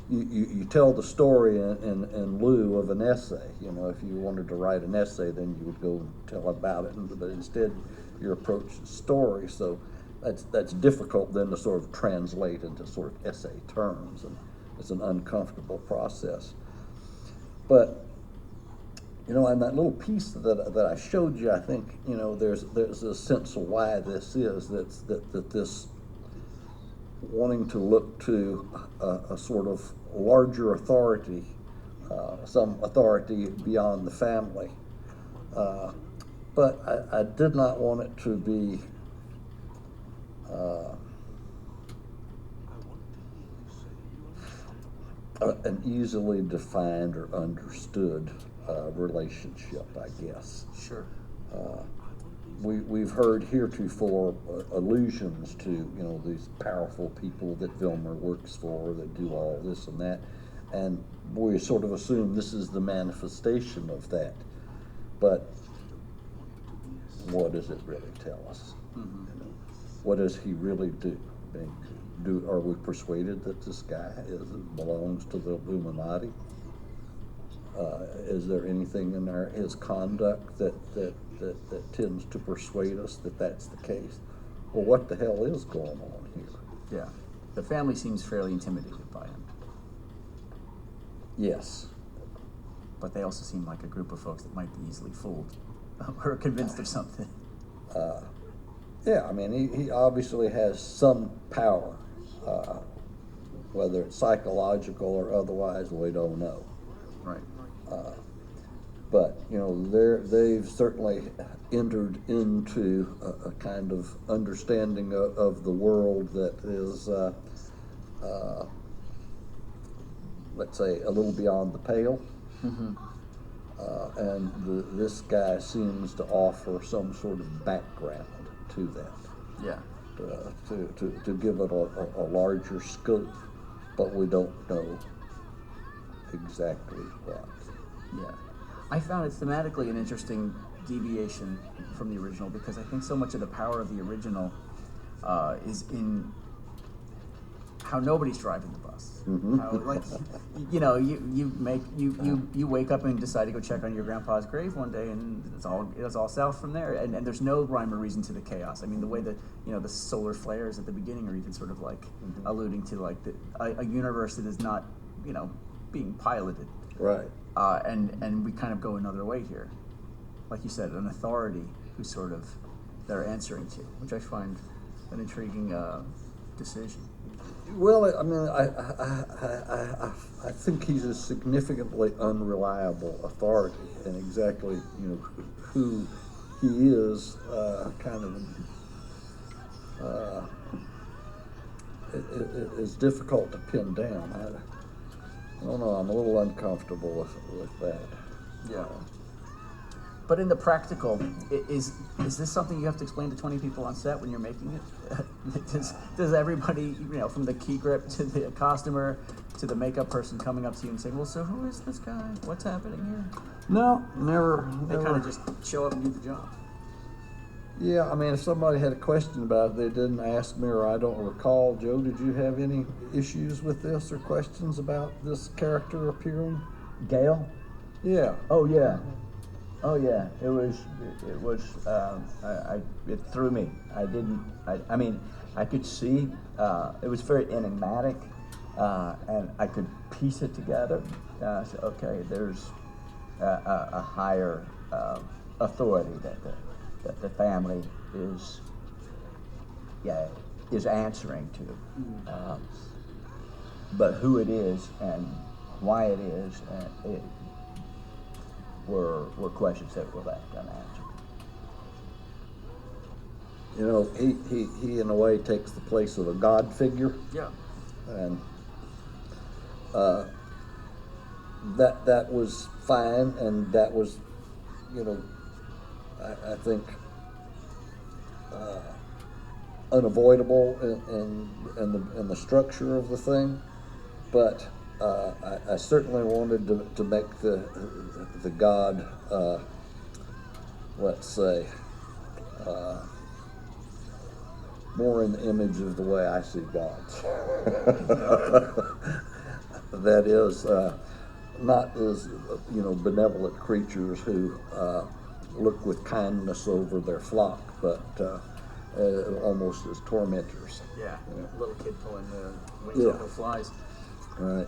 C: you tell the story in lieu of an essay. You know, if you wanted to write an essay, then you would go and tell about it, but instead you approach the story. So that's difficult then to sort of translate into sort of essay terms, and it's an uncomfortable process. But in that little piece that I showed you, I think there's a sense of why this is that this wanting to look to a sort of larger authority, some authority beyond the family. But I did not want it to be an easily defined or understood relationship, I guess.
B: Sure.
C: We've heard heretofore allusions to these powerful people that Vilmer works for that do all this and that, and we sort of assume this is the manifestation of that. But what does it really tell us?
B: Mm-hmm.
C: What does he really do? Are we persuaded that this guy belongs to the Illuminati? Is there anything in his conduct that tends to persuade us that that's the case? Well, what the hell is going on here?
B: Yeah. The family seems fairly intimidated by him.
C: Yes.
B: But they also seem like a group of folks that might be easily fooled or convinced of something.
C: Yeah, I mean, he obviously has some power, whether it's psychological or otherwise, we don't know.
B: Right.
C: But they've certainly entered into a kind of understanding of the world that is, let's say, a little beyond the pale.
B: Mm-hmm.
C: And this guy seems to offer some sort of background to that.
B: Yeah.
C: to give it a larger scope, but we don't know exactly what.
B: Yeah. I found it thematically an interesting deviation from the original because I think so much of the power of the original is in how nobody's driving the bus.
C: Mm-hmm.
B: How, like, you wake up and decide to go check on your grandpa's grave one day, and it's all south from there. And there's no rhyme or reason to the chaos. I mean, the way that the solar flares at the beginning are even sort of like alluding to like a universe that is not being piloted.
C: Right.
B: And we kind of go another way here, like you said, an authority who sort of they're answering to, which I find an intriguing decision.
C: Well, I mean, I think he's a significantly unreliable authority, and exactly who he is, is difficult to pin down. I don't know. I'm a little uncomfortable with that.
B: Yeah. But in the practical, is this something you have to explain to 20 people on set when you're making it? Does everybody, from the key grip to the costumer to the makeup person coming up to you and saying, well, so who is this guy? What's happening here?
C: No, never.
B: They kind of just show up and do the job.
C: Yeah, I mean, if somebody had a question about it, they didn't ask me, or I don't recall. Joe, did you have any issues with this or questions about this character appearing?
D: Gail?
C: Yeah.
D: Oh yeah. Oh yeah. It was. It threw me. I mean, I could see. It was very enigmatic, and I could piece it together. So, okay, there's a higher authority that the family is answering to, but who it is and why it is, were questions that were left unanswered.
C: He in a way takes the place of a God figure.
B: Yeah.
C: And that was fine, and that was, I think, unavoidable in the structure of the thing, but I certainly wanted to make the God, let's say, more in the image of the way I see gods. That is, not as benevolent creatures who look with kindness over their flock, but almost as tormentors.
B: Yeah. Little kid pulling the wings off the flies.
C: Right.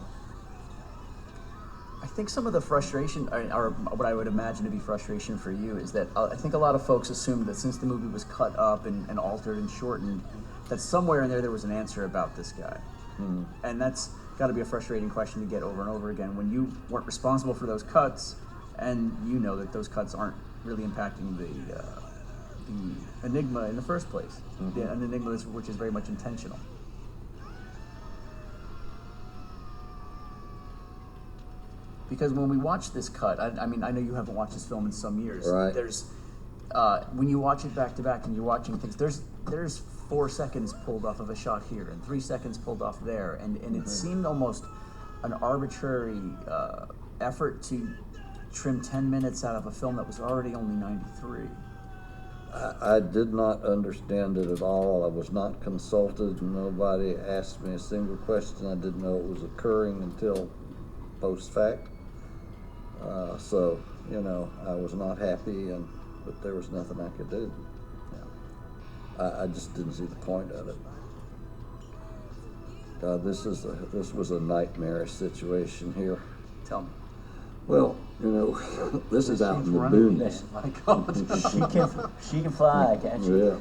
B: I think some of the frustration, or what I would imagine to be frustration for you, is that I think a lot of folks assumed that since the movie was cut up and altered and shortened, that somewhere in there was an answer about this guy. And that's got to be a frustrating question to get over and over again when you weren't responsible for those cuts, and you know that those cuts aren't really impacting the enigma in the first place. An enigma which is very much intentional. Because when we watch this cut, I mean, I know you haven't watched this film in some years.
C: Right.
B: There's, when you watch it back to back and you're watching things, there's 4 seconds pulled off of a shot here and 3 seconds pulled off there, and it seemed almost an arbitrary effort to trim 10 minutes out of a film that was already only 93.
C: I did not understand it at all. I was not consulted. Nobody asked me a single question. I didn't know it was occurring until post-fact. So, I was not happy, but there was nothing I could do. I just didn't see the point of it. This was a nightmarish situation here.
B: Tell me.
C: Well, this is out in the boonies.
D: My God. She can fly, can't she?
C: Yeah.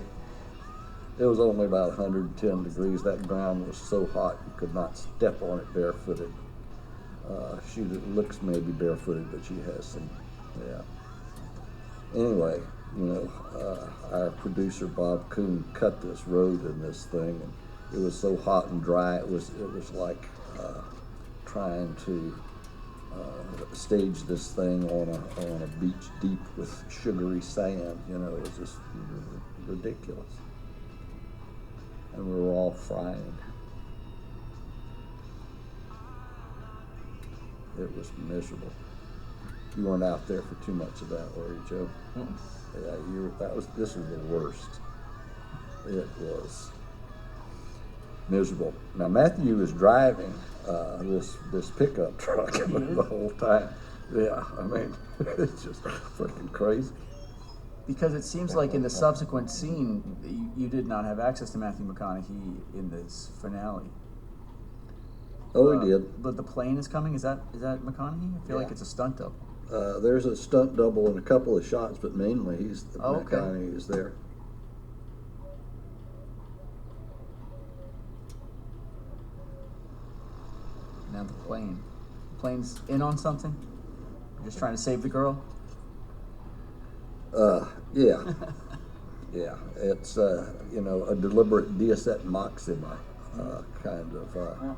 C: It was only about 110 degrees. That ground was so hot you could not step on it barefooted. She looks maybe barefooted, but she has some, Anyway, our producer Bob Kuhn cut this road in this thing, and it was so hot and dry. It was like trying to stage this thing on a beach deep with sugary sand. It was just ridiculous. and we were all frying. It was miserable. You weren't out there for too much of that, were you, Joe? Yeah, this was the worst. It was miserable. Now Matthew was driving this pickup truck the whole time. Yeah, I mean, it's just freaking crazy.
B: Because it seems like in the subsequent scene, you did not have access to Matthew McConaughey in this finale.
C: Oh, he did.
B: But the plane is coming. Is that McConaughey? I feel like it's a stunt double.
C: There's a stunt double in a couple of shots, but mainly
B: Okay.
C: McConaughey is there.
B: Now the plane. Plane's in on something? Just trying to save the girl?
C: Yeah. Yeah, it's, a deliberate deus ex machina kind of.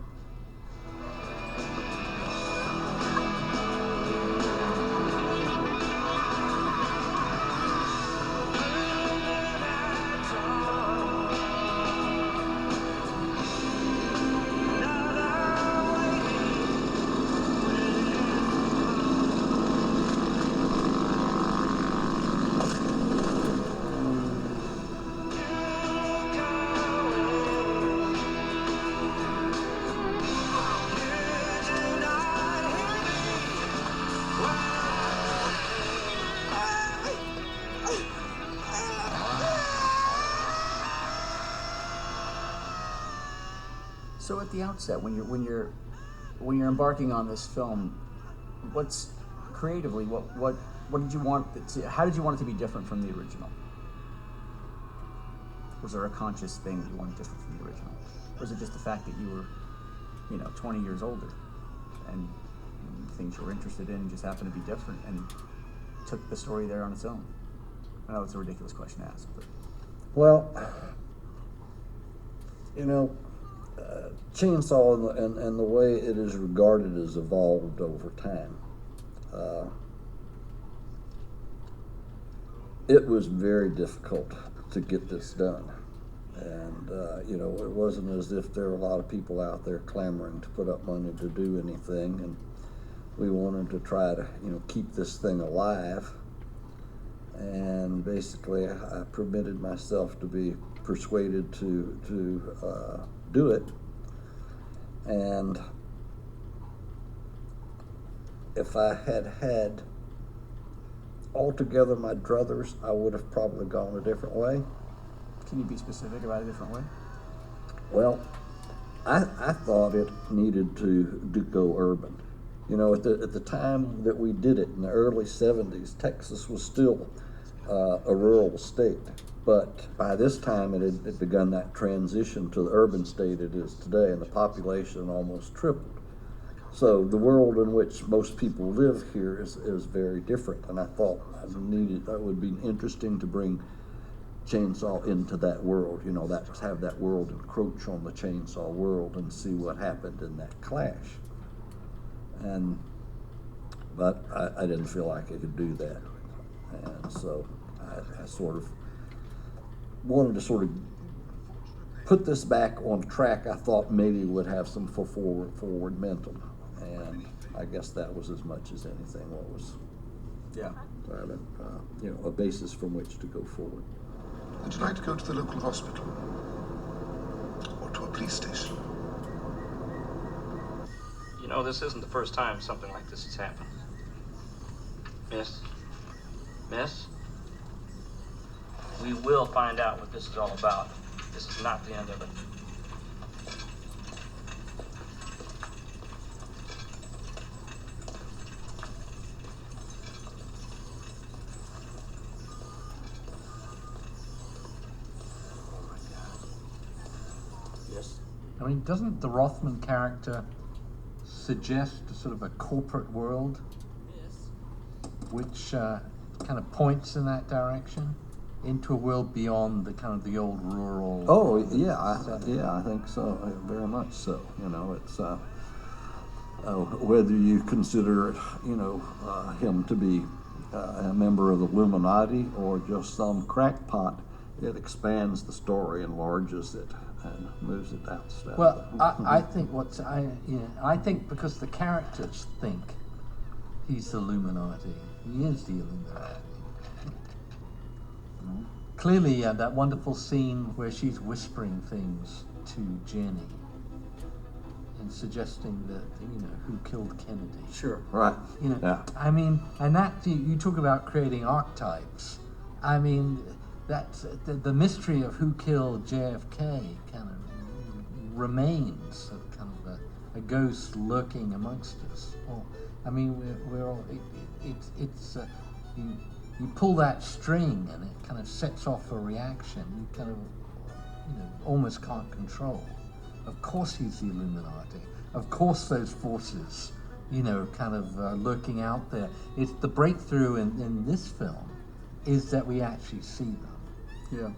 B: So at the outset, when you're embarking on this film, what's creatively what did you want how did you want it to be different from the original? Was there a conscious thing that you wanted different from the original? Or was it just the fact that you were, 20 years older and things you were interested in just happened to be different and took the story there on its own? I know it's a ridiculous question to ask, but
C: Well, Chainsaw and the way it is regarded has evolved over time. It was very difficult to get this done. And, it wasn't as if there were a lot of people out there clamoring to put up money to do anything. And we wanted to try to, keep this thing alive. And basically, I permitted myself to be persuaded to do it. And if I had altogether my druthers, I would have probably gone a different way.
B: can you be specific about a different way?
C: Well, I thought it needed to go urban. At the time that we did it in the early 70s, Texas was still a rural state. But by this time, it had begun that transition to the urban state it is today, and the population almost tripled. So the world in which most people live here is very different, and I thought that would be interesting to bring Chainsaw into that world. Have that world encroach on the Chainsaw world and see what happened in that clash. But I didn't feel like I could do that, and so I sort of wanted to sort of put this back on track. I thought maybe would have some forward momentum, and I guess that was as much as anything what was a basis from which to go forward.
M: Would you like to go to the local hospital or to a police station?
I: This isn't the first time something like this has happened. Miss? We will find out what this is all about. This is not the end of it.
H: Yes?
G: I mean, doesn't the Rothman character suggest a sort of a corporate world which kind of points in that direction into a world beyond the kind of the old rural?
C: Oh yeah, I think so, very much so. It's whether you consider him to be a member of the Illuminati or just some crackpot, it expands the story, enlarges it, and moves it down.
G: Well, I think I think because the characters think he's the Illuminati. He is the Illuminati. Clearly, that wonderful scene where she's whispering things to Jenny and suggesting that, who killed Kennedy.
B: Sure.
C: Right. Yeah.
G: I mean, and that, you talk about creating archetypes. I mean, that's the mystery of who killed JFK kind of remains kind of a ghost lurking amongst us. Well, I mean, we're all, you pull that string and it kind of sets off a reaction you kind of, almost can't control. Of course he's the Illuminati. Of course those forces, kind of lurking out there. It's the breakthrough in this film is that we actually see them.
B: Yeah.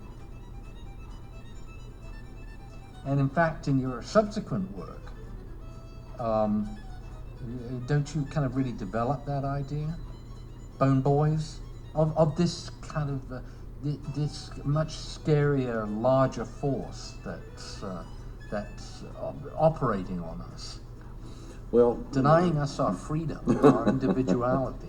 G: And in fact, in your subsequent work, don't you kind of really develop that idea, Bone Boys, of this kind of this much scarier, larger force that's operating on us, denying us our freedom, our individuality.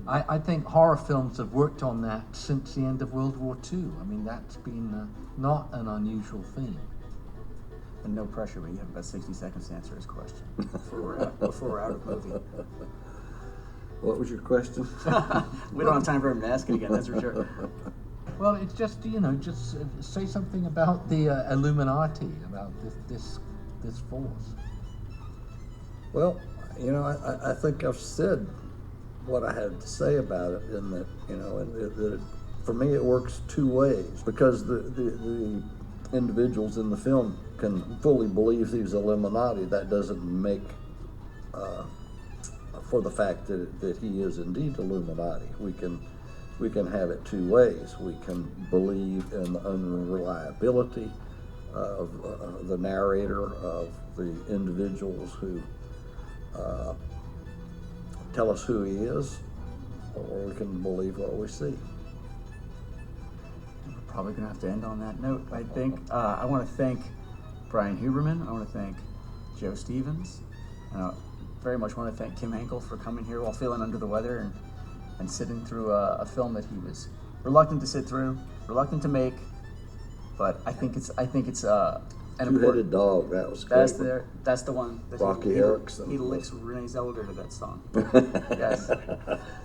G: I think horror films have worked on that since the end of World War II. I mean, that's been not an unusual theme.
B: And no pressure, but you have about 60 seconds to answer his question before we're out of the movie.
C: What was your question?
B: We don't have time for him to ask it again, that's for sure.
G: Well, it's just, just say something about the Illuminati, about this force.
C: Well, I think I've said what I had to say about it, in that, for me it works two ways, because the individuals in the film can fully believe he's Illuminati. That doesn't make for the fact that he is indeed Illuminati. We can have it two ways. We can believe in the unreliability of the narrator, of the individuals who tell us who he is, or we can believe what we see.
B: We're probably going to have to end on that note, I think. I want to thank Brian Huberman. I want to thank Joe Stevens. And I very much want to thank Kim Henkel for coming here while feeling under the weather and sitting through a film that he was reluctant to sit through, reluctant to make, but I think it's an
C: Two-Headed Dog, that was great.
B: That's the one. That
C: Rocky Erickson.
B: He licks Renee Zellweger to that song. Yes.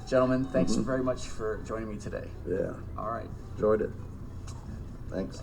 B: Gentlemen, thanks very much for joining me today.
C: Yeah.
B: All right.
C: Enjoyed it. Thanks.